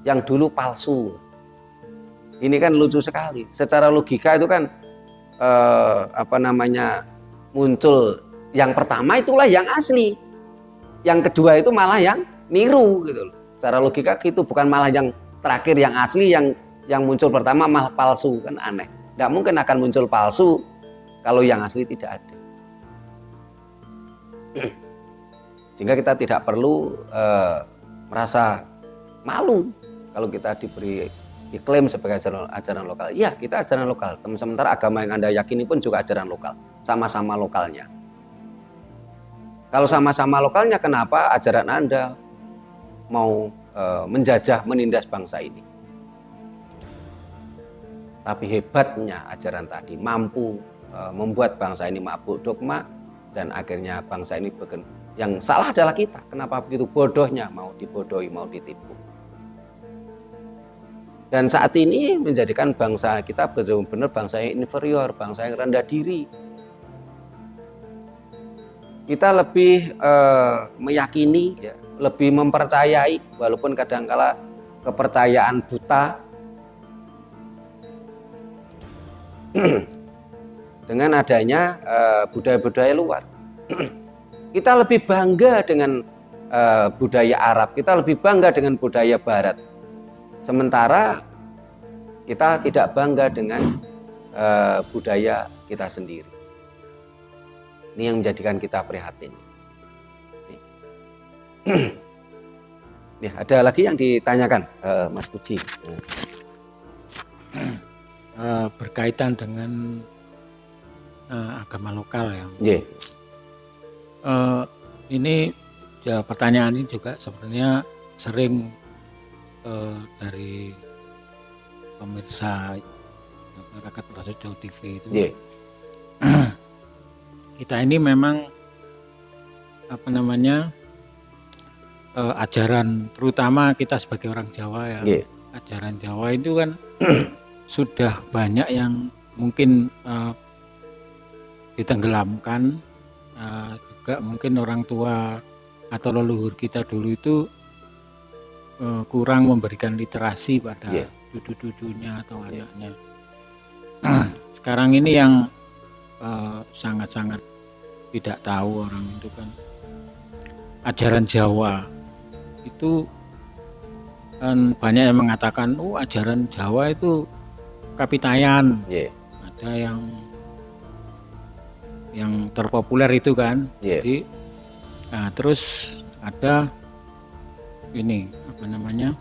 [SPEAKER 1] yang dulu palsu. Ini kan lucu sekali. Secara logika itu kan muncul yang pertama itulah yang asli, yang kedua itu malah yang niru gitu loh. Secara logika itu bukan malah yang terakhir yang asli, yang muncul pertama malah palsu, kan aneh. Tidak mungkin akan muncul palsu kalau yang asli tidak ada. Sehingga kita tidak perlu merasa malu kalau kita diklaim sebagai ajaran lokal. Iya, kita ajaran lokal. Sementara agama yang Anda yakini pun juga ajaran lokal, sama-sama lokalnya. Kalau sama-sama lokalnya, kenapa ajaran Anda mau menjajah, menindas bangsa ini? Tapi hebatnya ajaran tadi mampu membuat bangsa ini mabuk dogma, dan akhirnya bangsa ini yang salah adalah kita. Kenapa begitu bodohnya mau dibodohi, mau ditipu? Dan saat ini menjadikan bangsa kita benar-benar bangsa yang inferior, bangsa yang rendah diri. Kita lebih meyakini ya, lebih mempercayai, walaupun kadangkala kepercayaan buta. Dengan adanya budaya-budaya luar, kita lebih bangga dengan budaya Arab, kita lebih bangga dengan budaya Barat, sementara kita tidak bangga dengan budaya kita sendiri. Ini yang menjadikan kita prihatin. Ya, ada lagi yang ditanyakan, Mas Puji?
[SPEAKER 3] Berkaitan dengan agama lokal ya.
[SPEAKER 1] Yeah.
[SPEAKER 3] Ini ya, pertanyaan ini juga sebenarnya sering dari pemirsa masyarakat Prasojo TV itu.
[SPEAKER 1] Yeah.
[SPEAKER 3] Kita ini memang apa namanya ajaran, terutama kita sebagai orang Jawa ya.
[SPEAKER 1] Yeah.
[SPEAKER 3] Ajaran Jawa itu kan sudah banyak yang mungkin ditenggelamkan, juga mungkin orang tua atau leluhur kita dulu itu kurang memberikan literasi pada cucu-cucunya atau anaknya. Sekarang ini yang sangat-sangat tidak tahu orang itu kan ajaran Jawa itu kan banyak yang mengatakan ajaran Jawa itu kapitayan. Ada yang terpopuler itu kan. Jadi nah, terus ada ini apa namanya,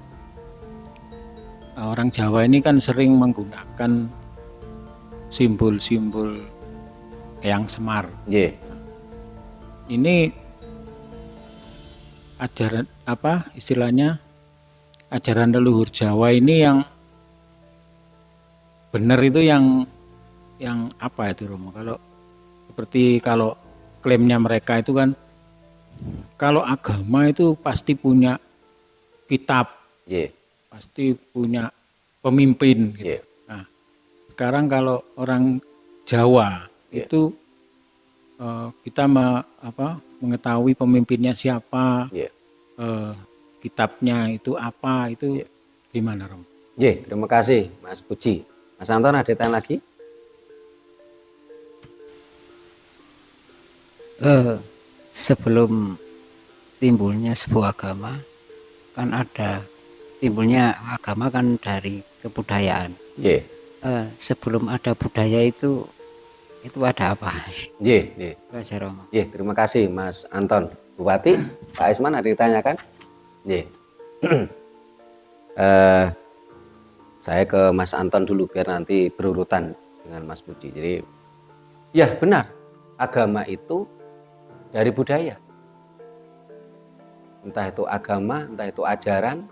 [SPEAKER 3] orang Jawa ini kan sering menggunakan simbol-simbol Eyang Semar. Ini ajaran apa istilahnya, ajaran leluhur Jawa ini yang benar itu yang apa itu Romo? Kalau seperti kalau klaimnya mereka itu kan kalau agama itu pasti punya kitab, pasti punya pemimpin gitu. Nah, sekarang kalau orang Jawa itu kita mengetahui pemimpinnya siapa, kitabnya itu apa, itu gimana Romo?
[SPEAKER 1] Terima kasih Mas Puji. Mas Anton, ada tanya lagi?
[SPEAKER 2] Sebelum timbulnya sebuah agama kan ada timbulnya agama kan dari kebudayaan. Sebelum ada budaya itu ada apa?
[SPEAKER 1] Terima kasih Mas Anton. Bupati, Pak Isman, ada ditanyakan? Saya ke Mas Anton dulu biar nanti berurutan dengan Mas Puji. Jadi ya benar, agama itu dari budaya. Entah itu agama, entah itu ajaran,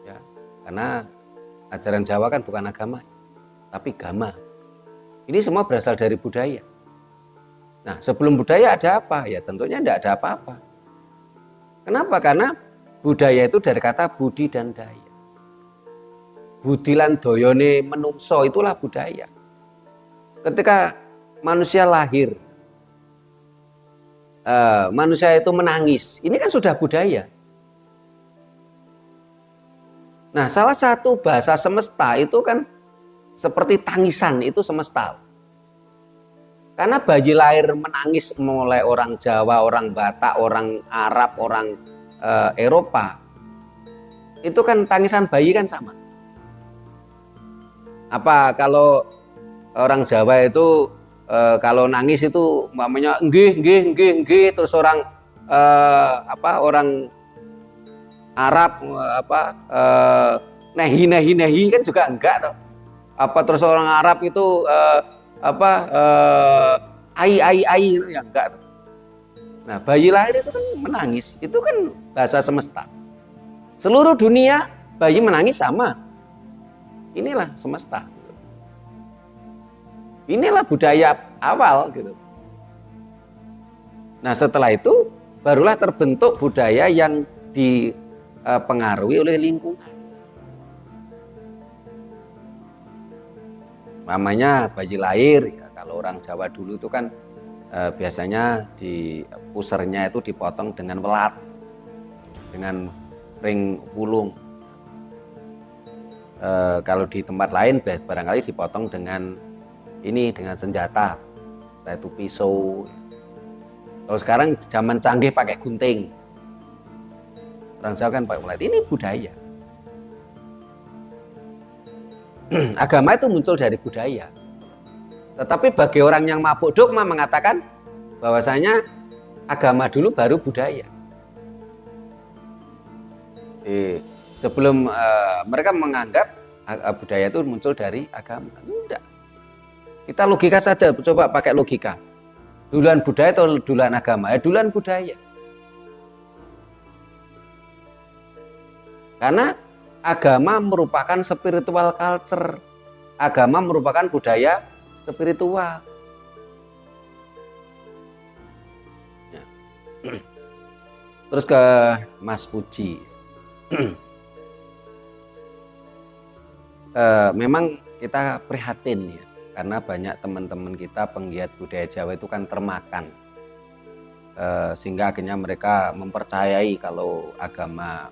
[SPEAKER 1] ya, karena ajaran Jawa kan bukan agama, tapi gama. Ini semua berasal dari budaya. Nah, sebelum budaya ada apa? Ya tentunya tidak ada apa-apa. Kenapa? Karena budaya itu dari kata budi dan daya. Budi lan doyone menungso, itulah budaya. Ketika manusia lahir, manusia itu menangis, ini kan sudah budaya. Nah, salah satu bahasa semesta itu kan seperti tangisan, itu semesta. Karena bayi lahir menangis, mulai orang Jawa, orang Batak, orang Arab, orang Eropa, itu kan tangisan bayi kan sama. Apa kalau orang Jawa itu kalau nangis itu namanya nggih, terus orang orang Arab nehi kan juga enggak toh. Apa terus orang Arab itu ai ya enggak. Nah, bayi lahir itu kan menangis, itu kan bahasa semesta. Seluruh dunia bayi menangis sama. Inilah semesta. Inilah budaya awal gitu. Nah, setelah itu barulah terbentuk budaya yang dipengaruhi oleh lingkungan. Namanya bayi lahir, ya, kalau orang Jawa dulu itu kan biasanya di pusernya itu dipotong dengan welat. dengan ring pulung. Kalau di tempat lain barangkali dipotong dengan senjata, yaitu pisau. Kalau sekarang zaman canggih pakai gunting. Orang Jawa kan pakai mulet. Ini budaya. Agama itu muncul dari budaya. Tetapi bagi orang yang mabuk dogma mengatakan bahwasanya agama dulu baru budaya. Sebelum mereka menganggap budaya itu muncul dari agama. Tidak. Kita logika saja, coba pakai logika. Duluan budaya atau duluan agama? Ya duluan budaya. Karena agama merupakan spiritual culture. Agama merupakan budaya spiritual. Ya. Terus ke Mas Puji. Memang kita prihatin ya, karena banyak teman-teman kita penggiat budaya Jawa itu kan termakan, sehingga akhirnya mereka mempercayai kalau agama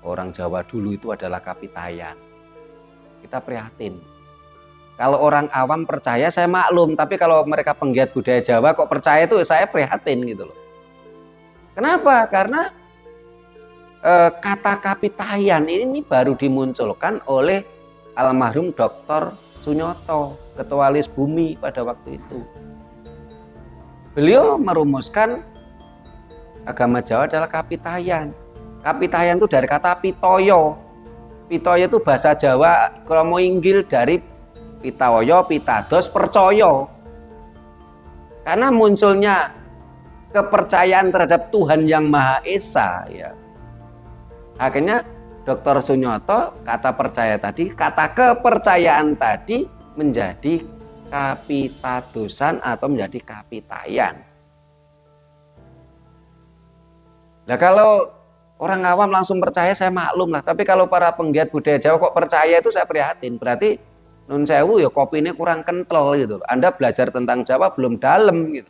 [SPEAKER 1] orang Jawa dulu itu adalah kapitayan. Kita prihatin. Kalau orang awam percaya saya maklum, tapi kalau mereka penggiat budaya Jawa kok percaya itu saya prihatin gitu loh. Kenapa? Karena kata kapitayan ini baru dimunculkan oleh almarhum Dr. Sunyoto, Ketua Lis Bumi pada waktu itu. Beliau merumuskan agama Jawa adalah kapitayan. Kapitayan itu dari kata pitoyo. Pitoyo itu bahasa Jawa kromo inggil dari pitoyo, pitados, percaya. Karena munculnya kepercayaan terhadap Tuhan yang Maha Esa ya. Akhirnya Dr. Sunyoto kata kepercayaan tadi menjadi kapitadosan atau menjadi kapitayan. Nah kalau orang awam langsung percaya saya maklum lah, tapi kalau para penggiat budaya Jawa kok percaya itu saya prihatin. Berarti nun sewu ya kopi ini kurang kental gitu. Anda belajar tentang Jawa belum dalam gitu.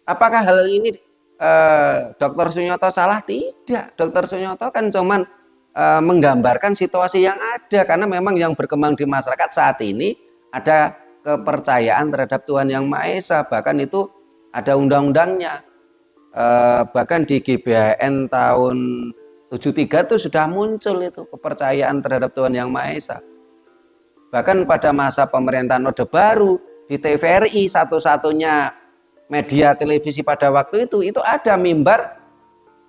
[SPEAKER 1] Apakah hal ini Dr. Sunyoto salah? Tidak. Dr. Sunyoto kan cuman menggambarkan situasi yang ada, karena memang yang berkembang di masyarakat saat ini ada kepercayaan terhadap Tuhan yang Maha Esa, bahkan itu ada undang-undangnya. Bahkan di GBHN tahun 73 itu sudah muncul itu kepercayaan terhadap Tuhan yang Maha Esa. Bahkan pada masa pemerintahan Orde Baru di TVRI, satu-satunya media televisi pada waktu itu ada mimbar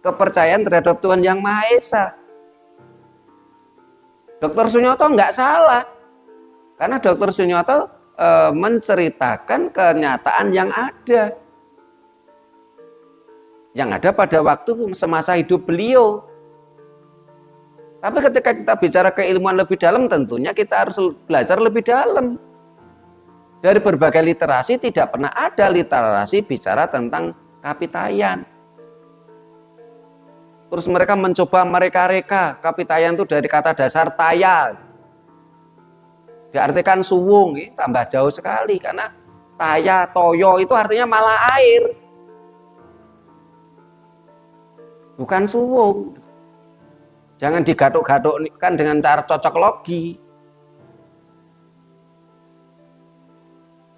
[SPEAKER 1] kepercayaan terhadap Tuhan yang Maha Esa. Dr. Sunyoto nggak salah, karena Dr. Sunyoto menceritakan kenyataan yang ada pada waktu semasa hidup beliau. Tapi ketika kita bicara keilmuan lebih dalam, tentunya kita harus belajar lebih dalam. Dari berbagai literasi tidak pernah ada literasi bicara tentang kapitayan. Terus mereka mencoba mereka-reka. Kapitayan itu dari kata dasar taya, diartikan suwung. Ini tambah jauh sekali, karena taya, toyo itu artinya malah air, bukan suwung. Jangan digaduk-gadukkan dengan cara cocok logi.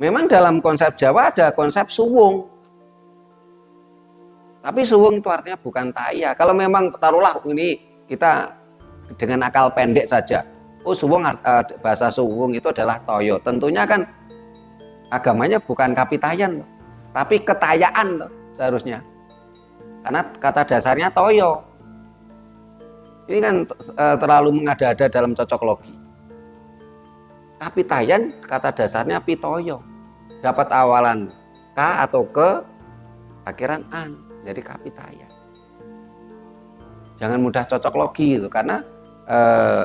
[SPEAKER 1] Memang dalam konsep Jawa ada konsep suwung. Tapi suwung itu artinya bukan taya. Kalau memang taruhlah ini kita dengan akal pendek saja. Oh suwung, bahasa suwung itu adalah toyo. Tentunya kan agamanya bukan kapitayan, tapi ketayaan seharusnya. Karena kata dasarnya toyo. Ini kan terlalu mengada-ada dalam cocok logi. Kapitayan kata dasarnya pitoyo. Dapat awalan K atau ke, akhiran an, jadi kapitayan. Jangan mudah cocok logi gitu, karena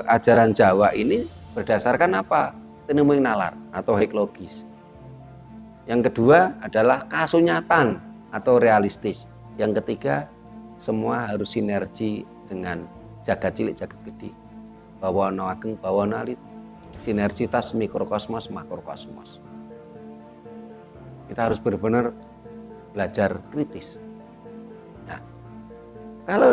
[SPEAKER 1] ajaran Jawa ini berdasarkan apa? Tenemuing nalar atau hik logis. Yang kedua adalah kasunyatan atau realistis. Yang ketiga, semua harus sinergi dengan jagat cilik jagat gede. Bawana ageng bawana alit. Sinergitas mikrokosmos makrokosmos. Kita harus benar-benar belajar kritis. Kalau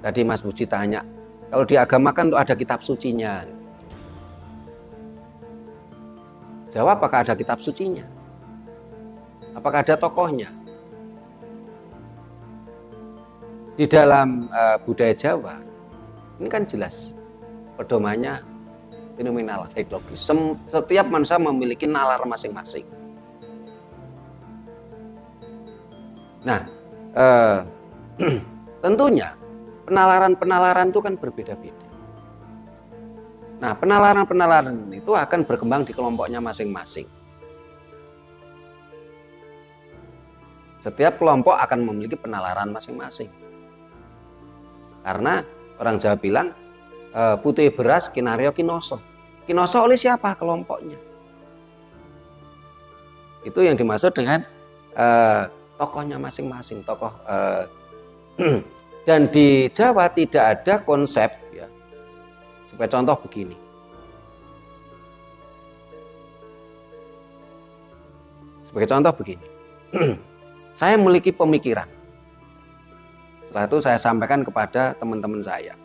[SPEAKER 1] tadi Mas Puji tanya, kalau di agama kan tuh ada kitab sucinya. Jawa, apakah ada kitab sucinya? Apakah ada tokohnya? Di dalam budaya Jawa, ini kan jelas pedomannya fenomenal, ekologis. Setiap manusia memiliki nalar masing-masing. Nah, tentunya penalaran-penalaran itu kan berbeda-beda. Nah, penalaran-penalaran itu akan berkembang di kelompoknya masing-masing. Setiap kelompok akan memiliki penalaran masing-masing. Karena orang Jawa bilang, putih beras kinario kinoso. Kinoso oleh siapa? Kelompoknya. Itu yang dimaksud dengan tokohnya masing-masing. Tokoh dan di Jawa tidak ada konsep, ya. Sebagai contoh begini. Saya memiliki pemikiran. Setelah itu saya sampaikan kepada teman-teman saya.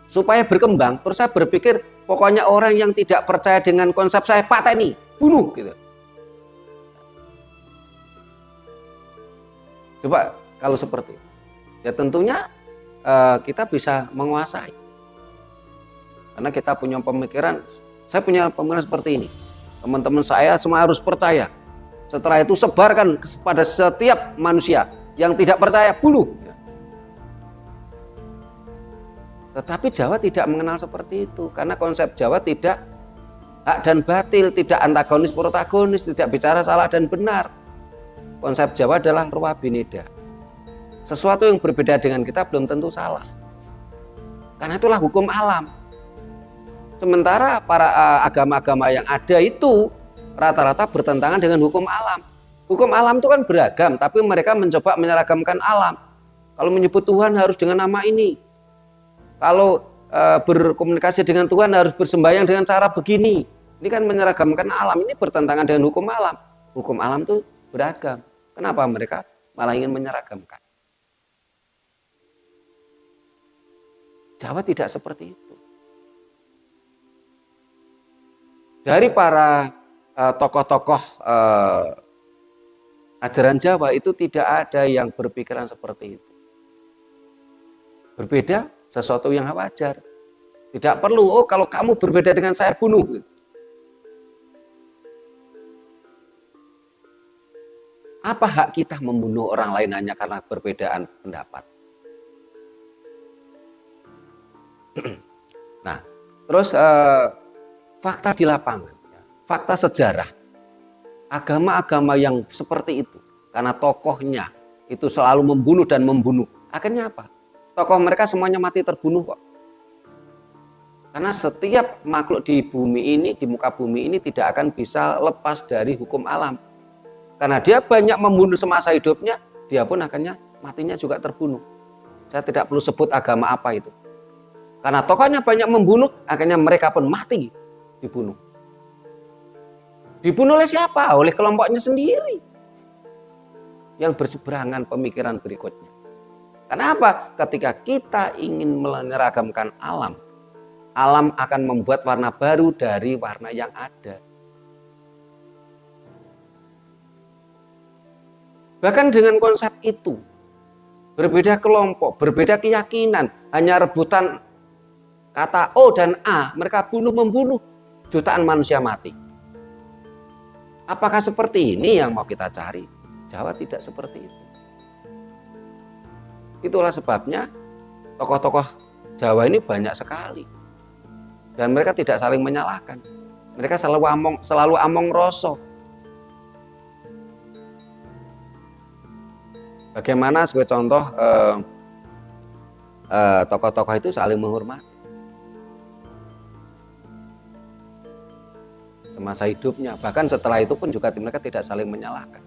[SPEAKER 1] Supaya berkembang, terus saya berpikir pokoknya orang yang tidak percaya dengan konsep saya pateni, bunuh gitu. Coba kalau seperti itu, ya tentunya kita bisa menguasai. Karena kita punya pemikiran, saya punya pemikiran seperti ini. Teman-teman saya semua harus percaya. Setelah itu sebarkan kepada setiap manusia yang tidak percaya, bunuh. Tetapi Jawa tidak mengenal seperti itu, karena konsep Jawa tidak hak dan batil, tidak antagonis protagonis, tidak bicara salah dan benar. Konsep Jawa adalah ruwa bineda. Sesuatu yang berbeda dengan kita belum tentu salah. Karena itulah hukum alam. Sementara para agama-agama yang ada itu rata-rata bertentangan dengan hukum alam. Hukum alam itu kan beragam, tapi mereka mencoba menyeragamkan alam. Kalau menyebut Tuhan harus dengan nama ini. Kalau berkomunikasi dengan Tuhan harus bersembahyang dengan cara begini. Ini kan menyeragamkan alam, ini bertentangan dengan hukum alam. Hukum alam itu beragam. Kenapa mereka malah ingin menyeragamkan? Jawa tidak seperti itu. Dari para tokoh-tokoh ajaran Jawa itu tidak ada yang berpikiran seperti itu. Berbeda sesuatu yang wajar. Tidak perlu, oh kalau kamu berbeda dengan saya bunuh. Apa hak kita membunuh orang lain hanya karena perbedaan pendapat? Nah, terus fakta di lapangan, fakta sejarah, agama-agama yang seperti itu, karena tokohnya itu selalu membunuh dan membunuh, akhirnya apa? Tokoh mereka semuanya mati terbunuh kok. Karena setiap makhluk di bumi ini, di muka bumi ini tidak akan bisa lepas dari hukum alam. Karena dia banyak membunuh semasa hidupnya, dia pun akhirnya matinya juga terbunuh. Saya tidak perlu sebut agama apa itu. Karena tokohnya banyak membunuh, akhirnya mereka pun mati dibunuh. Dibunuh oleh siapa? Oleh kelompoknya sendiri. Yang berseberangan pemikiran berikutnya. Kenapa? Ketika kita ingin menyeragamkan alam, alam akan membuat warna baru dari warna yang ada. Bahkan dengan konsep itu, berbeda kelompok, berbeda keyakinan, hanya rebutan kata O dan A, mereka bunuh-membunuh, jutaan manusia mati. Apakah seperti ini yang mau kita cari? Jawa tidak seperti itu. Itulah sebabnya tokoh-tokoh Jawa ini banyak sekali. Dan mereka tidak saling menyalahkan. Mereka selalu among rasa. Bagaimana sebagai contoh tokoh-tokoh itu saling menghormati. Semasa hidupnya, bahkan setelah itu pun juga mereka tidak saling menyalahkan.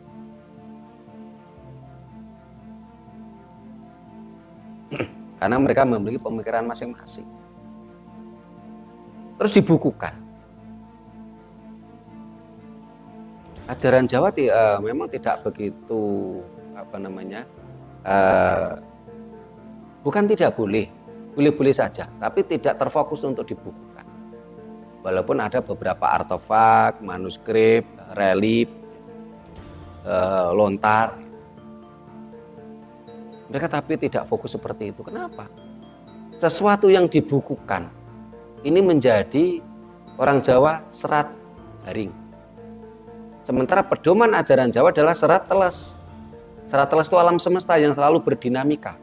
[SPEAKER 1] Karena mereka memiliki pemikiran masing-masing. Terus dibukukan. ajaran Jawa memang tidak begitu bukan tidak boleh, boleh-boleh saja, tapi tidak terfokus untuk dibukukan. Walaupun ada beberapa artefak, manuskrip, relief, lontar, mereka tapi tidak fokus seperti itu. Kenapa? Sesuatu yang dibukukan ini menjadi orang Jawa serat garing. Sementara pedoman ajaran Jawa adalah serat teles. Serat teles itu alam semesta yang selalu berdinamika.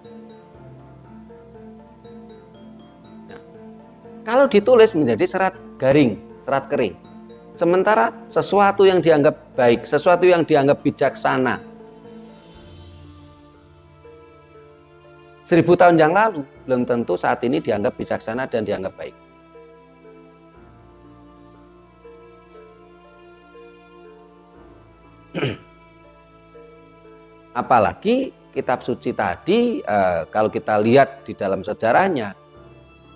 [SPEAKER 1] Nah, kalau ditulis menjadi serat garing, serat kering. Sementara sesuatu yang dianggap baik, sesuatu yang dianggap bijaksana 1000 tahun yang lalu belum tentu saat ini dianggap bijaksana dan dianggap baik. Apalagi kitab suci tadi, kalau kita lihat di dalam sejarahnya,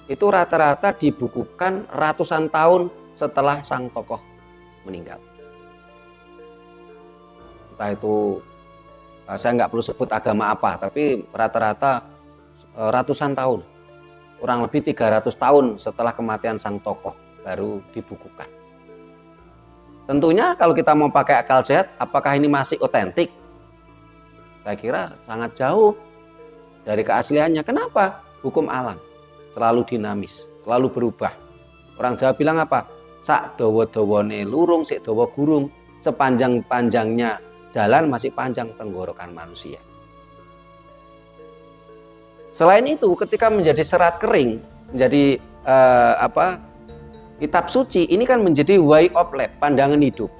[SPEAKER 1] itu rata-rata dibukukan ratusan tahun setelah sang tokoh meninggal. Entah itu, saya nggak perlu sebut agama apa, tapi rata-rata ratusan tahun, kurang lebih 300 tahun setelah kematian sang tokoh baru dibukukan. Tentunya kalau kita mau pakai akal sehat, apakah ini masih otentik? Saya kira sangat jauh dari keasliannya. Kenapa? Hukum alam selalu dinamis, selalu berubah. Orang Jawa bilang apa? Sak dawa-dawane lurung, sik dawa gurung. Sepanjang-panjangnya jalan masih panjang tenggorokan manusia. Selain itu, ketika menjadi serat kering, menjadi kitab suci, ini kan menjadi way of life, pandangan hidup.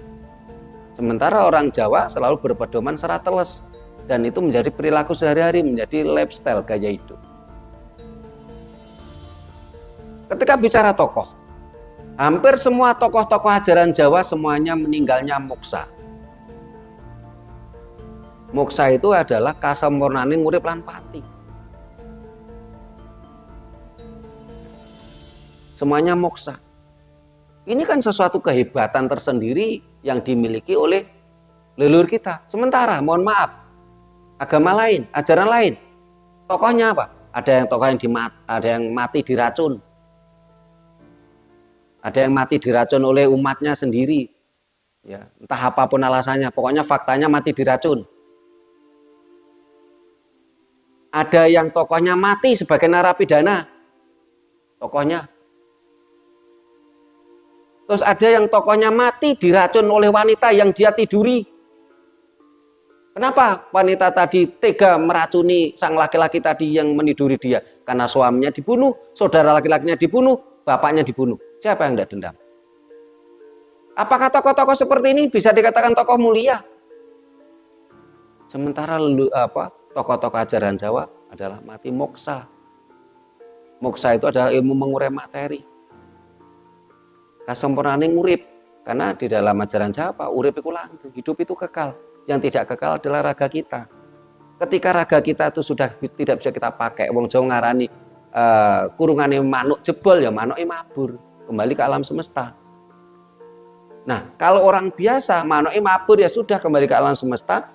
[SPEAKER 1] Sementara orang Jawa selalu berpedoman serat teles, dan itu menjadi perilaku sehari-hari, menjadi lifestyle, gaya hidup. Ketika bicara tokoh, hampir semua tokoh-tokoh ajaran Jawa semuanya meninggalnya moksa. Moksa itu adalah kasampurnaning urip lan pati. Semuanya moksa. Ini kan sesuatu kehebatan tersendiri yang dimiliki oleh leluhur kita. Sementara, mohon maaf, agama lain, ajaran lain, tokohnya apa? Ada yang mati diracun. Ada yang mati diracun oleh umatnya sendiri. Ya, entah apapun alasannya, pokoknya faktanya mati diracun. Ada yang tokohnya mati sebagai narapidana. Tokohnya. Terus ada yang tokohnya mati diracun oleh wanita yang dia tiduri. Kenapa wanita tadi tega meracuni sang laki-laki tadi yang meniduri dia? Karena suaminya dibunuh, saudara laki-lakinya dibunuh, bapaknya dibunuh. Siapa yang tidak dendam? Apakah tokoh-tokoh seperti ini bisa dikatakan tokoh mulia? Sementara tokoh-tokoh ajaran Jawa adalah mati moksa. Moksa itu adalah ilmu mengurai materi. Kasempurnaning urip. Karena di dalam ajaran Jawa, urip itu langgeng, hidup itu kekal. Yang tidak kekal adalah raga kita. Ketika raga kita itu sudah tidak bisa kita pakai, wong Jawa ngarani kurungane manuk jebol, ya manuke mabur, kembali ke alam semesta. Nah, kalau orang biasa manuke mabur, ya sudah kembali ke alam semesta.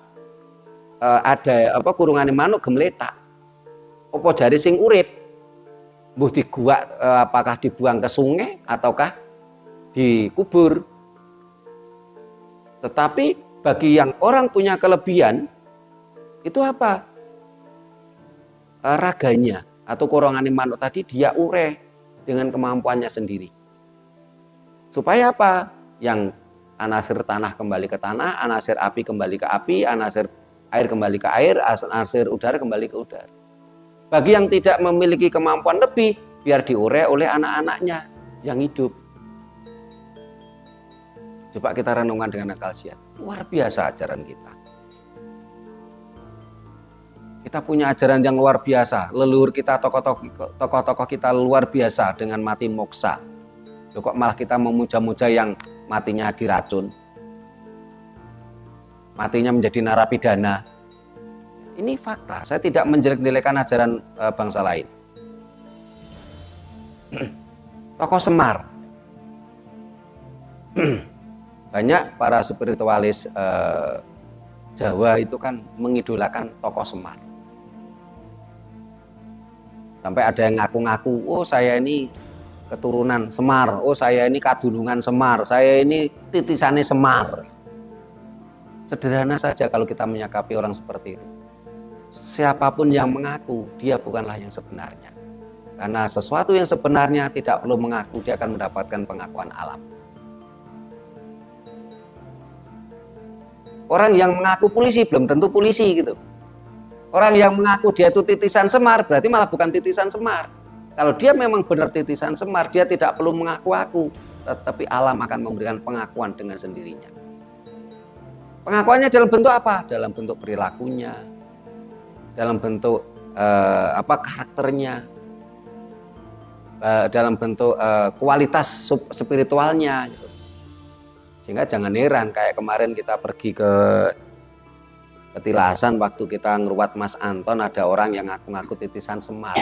[SPEAKER 1] Ada kurungane manuk gemletak. Apa jari sing urip? Mbuh diguak, apakah dibuang ke sungai ataukah dikubur. Tetapi bagi yang orang punya kelebihan, itu apa? Raganya atau korongan manuk tadi dia ure dengan kemampuannya sendiri. Supaya apa? Yang anasir tanah kembali ke tanah, anasir api kembali ke api, anasir air kembali ke air, anasir udara kembali ke udara. Bagi yang tidak memiliki kemampuan lebih, biar diure oleh anak-anaknya yang hidup. Coba kita renungkan dengan akal sehat. Luar biasa ajaran kita. Kita punya ajaran yang luar biasa. Leluhur kita, tokoh-tokoh kita luar biasa dengan mati moksa. Loh, kok malah kita memuja-muja yang matinya diracun, matinya menjadi narapidana. Ini fakta. Saya tidak menjelek-jelekan ajaran bangsa lain. Tokoh Semar. Banyak para spiritualis Jawa itu kan mengidolakan tokoh Semar. Sampai ada yang ngaku-ngaku, oh saya ini keturunan Semar, oh saya ini kadulungan Semar, saya ini titisannya Semar. Sederhana saja kalau kita menyikapi orang seperti itu. Siapapun yang mengaku, dia bukanlah yang sebenarnya. Karena sesuatu yang sebenarnya tidak perlu mengaku, dia akan mendapatkan pengakuan alam. Orang yang mengaku polisi belum tentu polisi gitu. Orang yang mengaku dia itu titisan Semar berarti malah bukan titisan Semar. Kalau dia memang benar titisan Semar, dia tidak perlu mengaku-aku, tetapi alam akan memberikan pengakuan dengan sendirinya. Pengakuannya dalam bentuk apa? Dalam bentuk perilakunya, dalam bentuk karakternya, dalam bentuk kualitas spiritualnya. Gitu. Sehingga jangan heran kayak kemarin kita pergi ke Petilasan waktu kita ngeruat Mas Anton, ada orang yang ngaku-ngaku titisan Semar.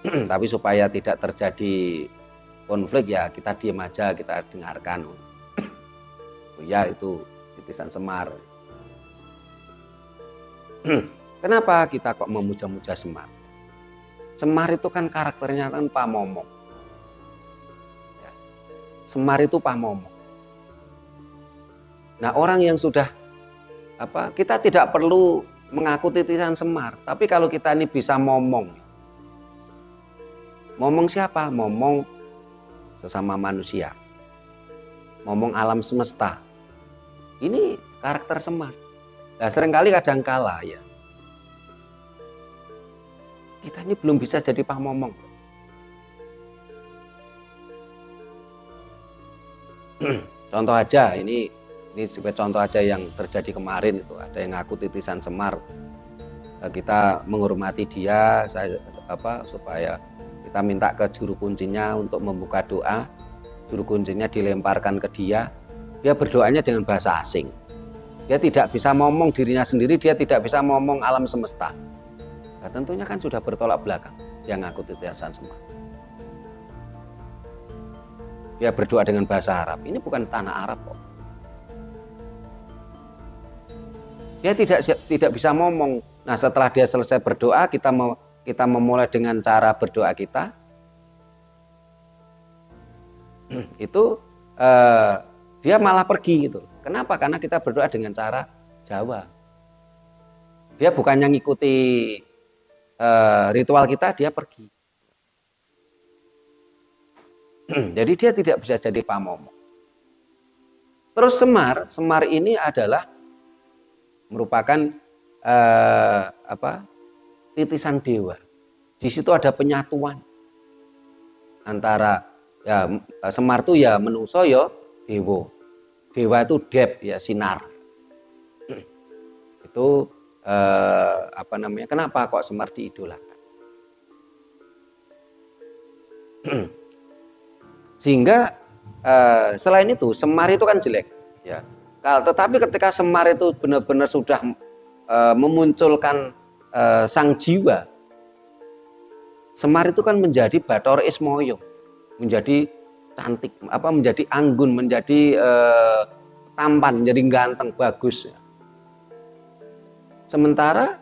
[SPEAKER 1] Tapi supaya tidak terjadi konflik ya kita diam aja, kita dengarkan. Oh ya itu titisan Semar. Kenapa kita kok memuja-muja Semar? Semar itu kan karakternya kan pamomong. Ya. Semar itu pamomong. Nah orang yang sudah kita tidak perlu mengaku titisan Semar, tapi kalau kita ini bisa momong siapa? Momong sesama manusia, momong alam semesta. Ini karakter Semar. Nah, seringkali kadangkala ya kita ini belum bisa jadi pamomong. Contoh aja ini sebagai contoh aja yang terjadi kemarin itu, ada yang ngaku titisan Semar. Kita menghormati dia, supaya kita minta ke juru kuncinya untuk membuka doa. Juru kuncinya dilemparkan ke dia berdoanya dengan bahasa asing. Dia tidak bisa ngomong dirinya sendiri, dia tidak bisa ngomong alam semesta. Nah, tentunya kan sudah bertolak belakang yang ngaku titisan Semar. Dia berdoa dengan bahasa Arab, ini bukan tanah Arab kok. Dia tidak bisa ngomong. Nah setelah dia selesai berdoa, kita memulai dengan cara berdoa kita. Itu dia malah pergi gitu. Kenapa? Karena kita berdoa dengan cara Jawa. Dia bukannya ngikuti ritual kita, dia pergi. Jadi dia tidak bisa jadi pamomong. Terus Semar ini adalah merupakan titisan dewa. Di situ ada penyatuan antara ya Semar itu ya menungso ya dewa. Dewa itu dep ya sinar. Itu kenapa kok Semar diidolakan? Sehingga selain itu Semar itu kan jelek ya. Tetapi ketika Semar itu benar-benar sudah memunculkan sang jiwa, Semar itu kan menjadi Bathara Ismaya, menjadi cantik, menjadi anggun, menjadi tampan, menjadi ganteng, bagus. Sementara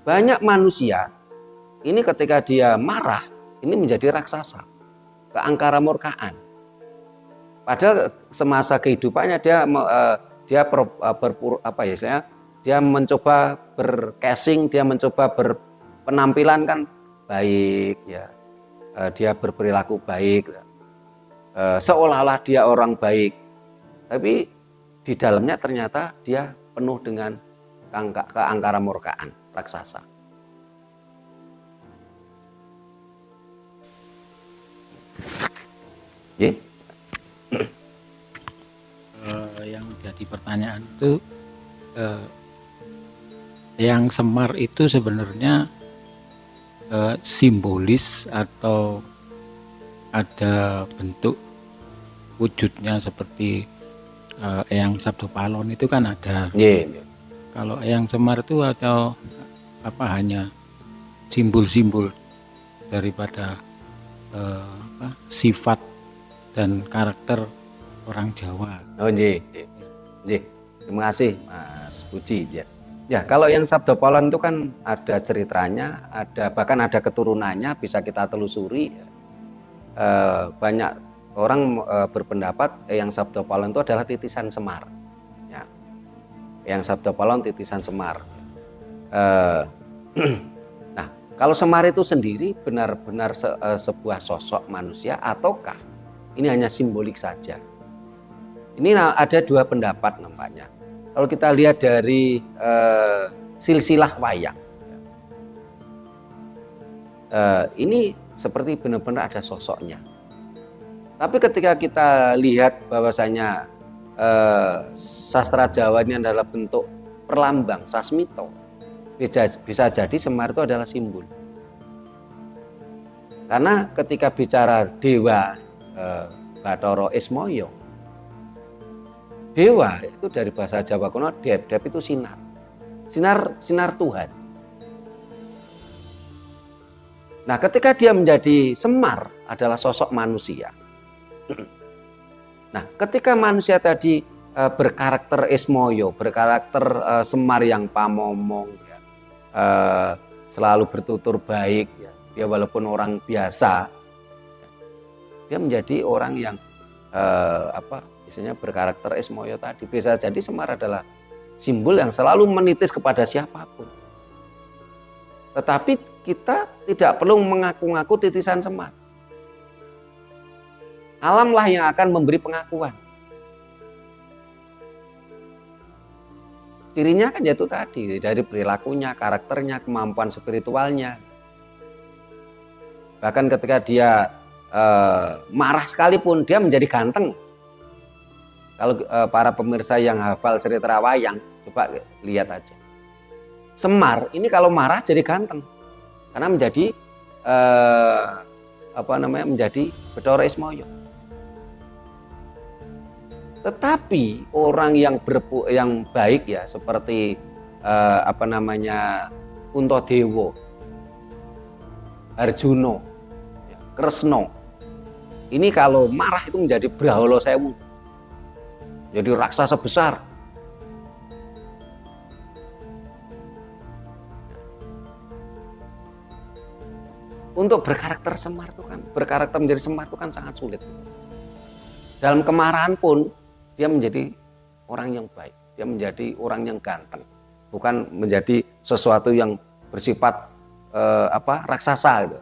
[SPEAKER 1] banyak manusia ini ketika dia marah, ini menjadi raksasa, keangkara murkaan. Padahal semasa kehidupannya dia mencoba bercasing, dia mencoba berpenampilan kan baik ya, dia berperilaku baik, seolah-olah dia orang baik, tapi di dalamnya ternyata dia penuh dengan keangkara murkaan, raksasa. Yeah.
[SPEAKER 3] Yang jadi pertanyaan itu yang Semar itu sebenarnya simbolis atau ada bentuk wujudnya seperti Eyang Sabdopalon itu kan ada.
[SPEAKER 1] Yeah.
[SPEAKER 3] Kalau Eyang Semar itu atau hanya simbol-simbol daripada sifat dan karakter orang Jawa.
[SPEAKER 1] Oh nggih. Nggih. Terima kasih Mas Puji ya. Ya, kalau yang Sabda Polon itu kan ada ceritanya, bahkan ada keturunannya, bisa kita telusuri. Banyak orang berpendapat yang Sabda Polon itu adalah titisan Semar. Ya. Yang Sabda Polon titisan Semar. Nah, kalau Semar itu sendiri benar-benar sebuah sosok manusia ataukah ini hanya simbolik saja? Ini ada dua pendapat nampaknya. Kalau kita lihat dari silsilah wayang, ini seperti benar-benar ada sosoknya. Tapi ketika kita lihat bahwasanya sastra Jawa ini adalah bentuk perlambang, sasmito, bisa jadi Semar itu adalah simbol. Karena ketika bicara dewa Bathara Ismaya, dewa itu dari bahasa Jawa kuno dep itu sinar Tuhan. Nah, ketika dia menjadi Semar adalah sosok manusia. Nah, ketika manusia tadi berkarakter Ismaya, berkarakter Semar yang pamomong, ya, selalu bertutur baik, ya, dia walaupun orang biasa, dia menjadi orang yang istilahnya berkarakter Ismaya tadi. Bisa jadi Semar adalah simbol yang selalu menitis kepada siapapun. Tetapi kita tidak perlu mengaku-ngaku titisan Semar. Alamlah yang akan memberi pengakuan. Cirinya kan yaitu tadi, dari perilakunya, karakternya, kemampuan spiritualnya. Bahkan ketika dia marah sekalipun, dia menjadi ganteng. Kalau para pemirsa yang hafal cerita wayang, coba lihat aja. Semar ini kalau marah jadi ganteng, karena menjadi menjadi Bathara Ismaya. Tetapi orang yang baik ya, seperti Puntadewa, Arjuna, Kresna, ini kalau marah itu menjadi Brahala Sewu, jadi raksasa besar. Untuk berkarakter menjadi Semar itu kan sangat sulit. Dalam kemarahan pun dia menjadi orang yang baik, dia menjadi orang yang ganteng, bukan menjadi sesuatu yang bersifat raksasa gitu.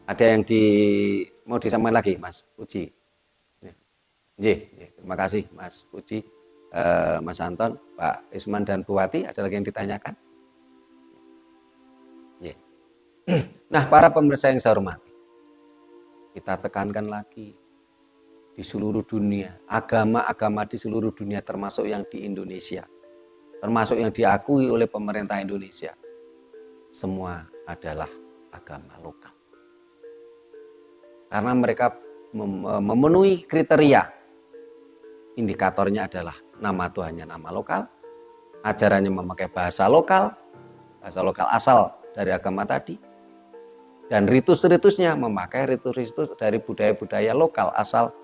[SPEAKER 1] Ada yang mau disampaikan lagi, Mas Puji? Terima kasih Mas Puji, Mas Anton, Pak Isman dan Bu Wati. Ada lagi yang ditanyakan? Nah, para pemirsa yang saya hormati, kita tekankan lagi, di seluruh dunia, agama-agama di seluruh dunia, termasuk yang di Indonesia, termasuk yang diakui oleh pemerintah Indonesia, semua adalah agama lokal. Karena mereka memenuhi kriteria. Indikatornya adalah nama Tuhannya nama lokal, ajarannya memakai bahasa lokal asal dari agama tadi, dan ritus-ritusnya memakai ritus-ritus dari budaya-budaya lokal asal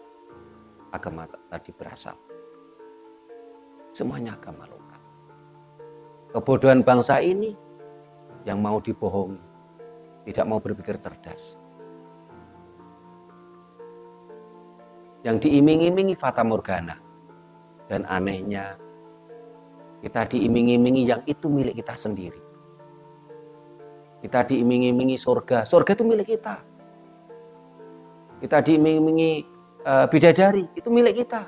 [SPEAKER 1] agama tadi berasal. Semuanya agama lokal. Kebodohan bangsa ini yang mau dibohongi, tidak mau berpikir cerdas. Yang diiming-imingi fata morgana. Dan anehnya, kita diiming-imingi yang itu milik kita sendiri. Kita diiming-imingi surga itu milik kita. Kita diiming-imingi bidadari, itu milik kita.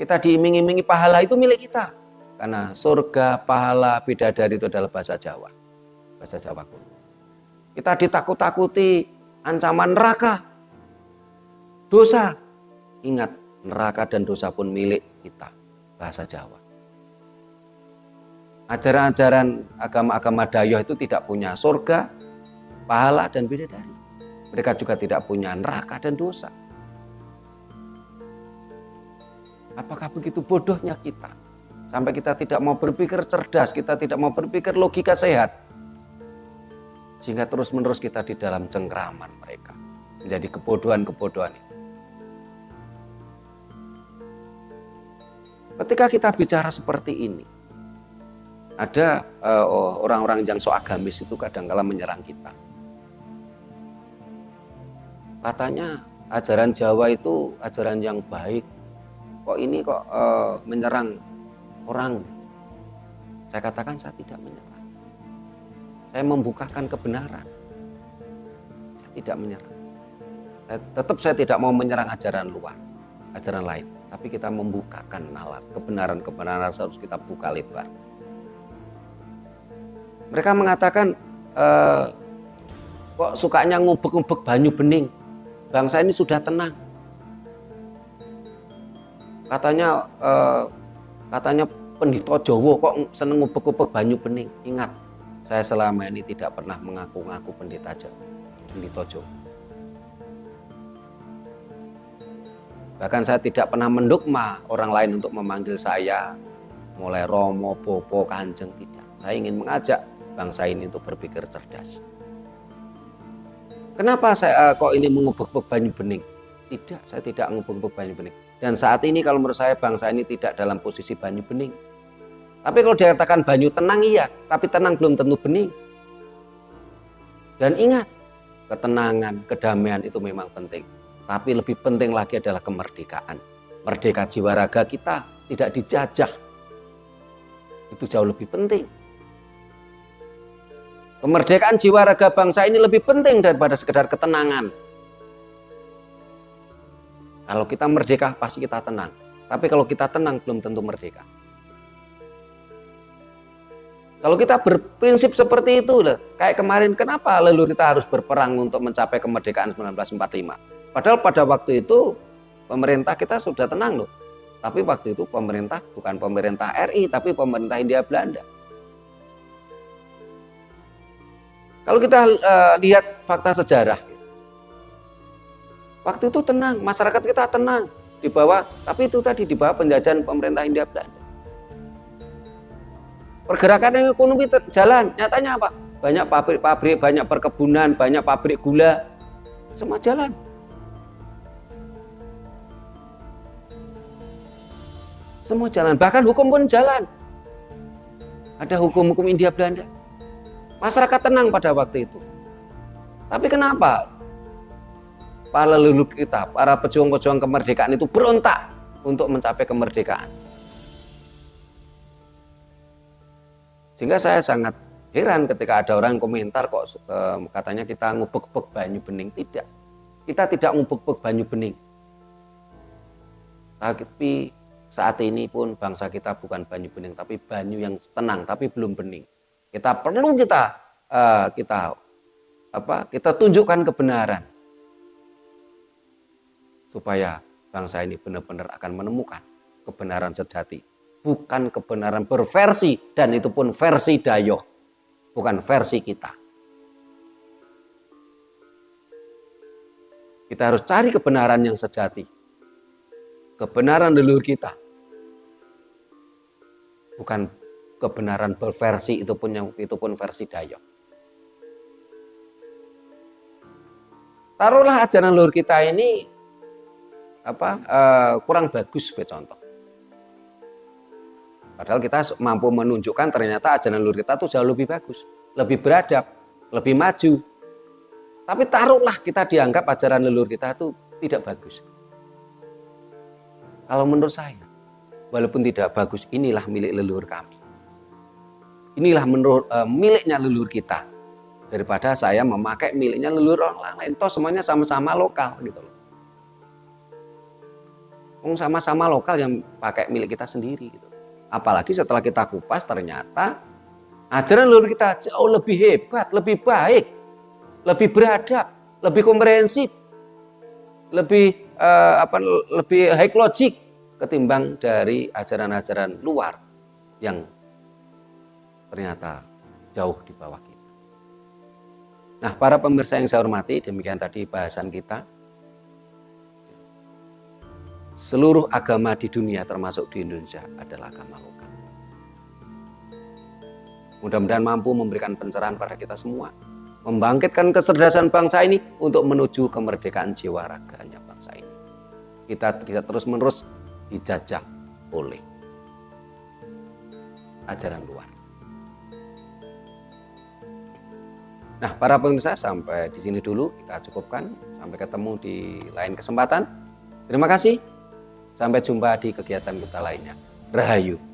[SPEAKER 1] Kita diiming-imingi pahala, itu milik kita. Karena surga, pahala, bidadari itu adalah bahasa Jawa. Bahasa Jawa kuno. Kita ditakut-takuti ancaman neraka, dosa. Ingat, neraka dan dosa pun milik kita. Bahasa Jawa. Ajaran-ajaran agama-agama Dayoh itu tidak punya surga, pahala, dan bidadari. Mereka juga tidak punya neraka dan dosa. Apakah begitu bodohnya kita? Sampai kita tidak mau berpikir cerdas, kita tidak mau berpikir logika sehat. Sehingga terus-menerus kita di dalam cengkraman mereka, menjadi kebodohan-kebodohan itu. Ketika kita bicara seperti ini, ada orang-orang yang sok agamis itu kadang-kala menyerang kita. Katanya ajaran Jawa itu ajaran yang baik. Kok ini kok menyerang orang? Saya katakan saya tidak menyerang. Saya membukakan kebenaran. Saya tidak menyerang. Tetap saya tidak mau menyerang ajaran luar, ajaran lain. Tapi kita membukakan nalar. Kebenaran-kebenaran harus kita buka lebar. Mereka mengatakan, kok sukanya ngubek-ngubek banyu bening. Bangsa ini sudah tenang. Katanya Pendito Jowo kok seneng ngubek-ngubek banyu bening. Ingat, saya selama ini tidak pernah mengaku-ngaku Pendito Jowo. Bahkan saya tidak pernah mendogma orang lain untuk memanggil saya mulai Romo, Bopo, Kanjeng, tidak. Saya ingin mengajak bangsa ini untuk berpikir cerdas. Kenapa saya kok ini mengubek-ubek banyu bening? Tidak, saya tidak mengubek-ubek banyu bening. Dan saat ini kalau menurut saya bangsa ini tidak dalam posisi banyu bening. Tapi kalau dikatakan banyu tenang iya, tapi tenang belum tentu bening. Dan ingat, ketenangan, kedamaian itu memang penting. Tapi lebih penting lagi adalah kemerdekaan. Merdeka jiwa raga kita tidak dijajah. Itu jauh lebih penting. Kemerdekaan jiwa raga bangsa ini lebih penting daripada sekedar ketenangan. Kalau kita merdeka pasti kita tenang. Tapi kalau kita tenang belum tentu merdeka. Kalau kita berprinsip seperti itu, kayak kemarin kenapa leluhur kita harus berperang untuk mencapai kemerdekaan 1945? Padahal pada waktu itu pemerintah kita sudah tenang loh. Tapi waktu itu pemerintah bukan pemerintah RI, tapi pemerintah Hindia Belanda. Kalau kita lihat fakta sejarah, waktu itu tenang, masyarakat kita tenang di bawah, tapi itu tadi di bawah penjajahan pemerintah Hindia Belanda. Pergerakan ekonomi jalan, nyatanya apa? Banyak pabrik-pabrik, banyak perkebunan, banyak pabrik gula, semua jalan. Semua jalan, bahkan hukum pun jalan. Ada hukum-hukum Hindia Belanda. Masyarakat tenang pada waktu itu. Tapi kenapa para leluhur kita, para pejuang-pejuang kemerdekaan itu berontak untuk mencapai kemerdekaan? Sehingga saya sangat heran ketika ada orang komentar kok katanya kita ngubek-ubek banyu bening. Tidak. Kita tidak ngubek-ubek banyu bening. Tapi saat ini pun bangsa kita bukan banyu bening, tapi banyu yang tenang, tapi belum bening. Kita perlu kita tunjukkan kebenaran supaya bangsa ini benar-benar akan menemukan kebenaran sejati, bukan kebenaran berversi, dan itu pun versi Dayoh, bukan versi kita. Kita harus cari kebenaran yang sejati, kebenaran leluhur kita, bukan kebenaran berversi, itu pun versi Dayoh. Taruhlah ajaran leluhur kita ini kurang bagus sebagai contoh. Padahal kita mampu menunjukkan ternyata ajaran leluhur kita itu jauh lebih bagus, lebih beradab, lebih maju. Tapi taruhlah kita dianggap ajaran leluhur kita itu tidak bagus. Kalau menurut saya, walaupun tidak bagus, inilah milik leluhur kami. Inilah miliknya leluhur kita. Daripada saya memakai miliknya leluhur orang lain. Toh semuanya sama-sama lokal gitu loh. Sama-sama lokal yang pakai milik kita sendiri gitu. Apalagi setelah kita kupas ternyata ajaran leluhur kita jauh lebih hebat, lebih baik, lebih beradab, lebih komprehensif, lebih high logic ketimbang dari ajaran-ajaran luar yang ternyata jauh di bawah kita. Nah, para pemirsa yang saya hormati, demikian tadi bahasan kita. Seluruh agama di dunia termasuk di Indonesia adalah agama lokal. Mudah-mudahan mampu memberikan pencerahan pada kita semua membangkitkan kecerdasan bangsa ini untuk menuju kemerdekaan jiwa raganya bangsa ini. Kita tidak terus-menerus dijajah oleh ajaran luar. Nah, para pemirsa, sampai di sini dulu kita cukupkan. Sampai ketemu di lain kesempatan. Terima kasih. Sampai jumpa di kegiatan kita lainnya. Rahayu.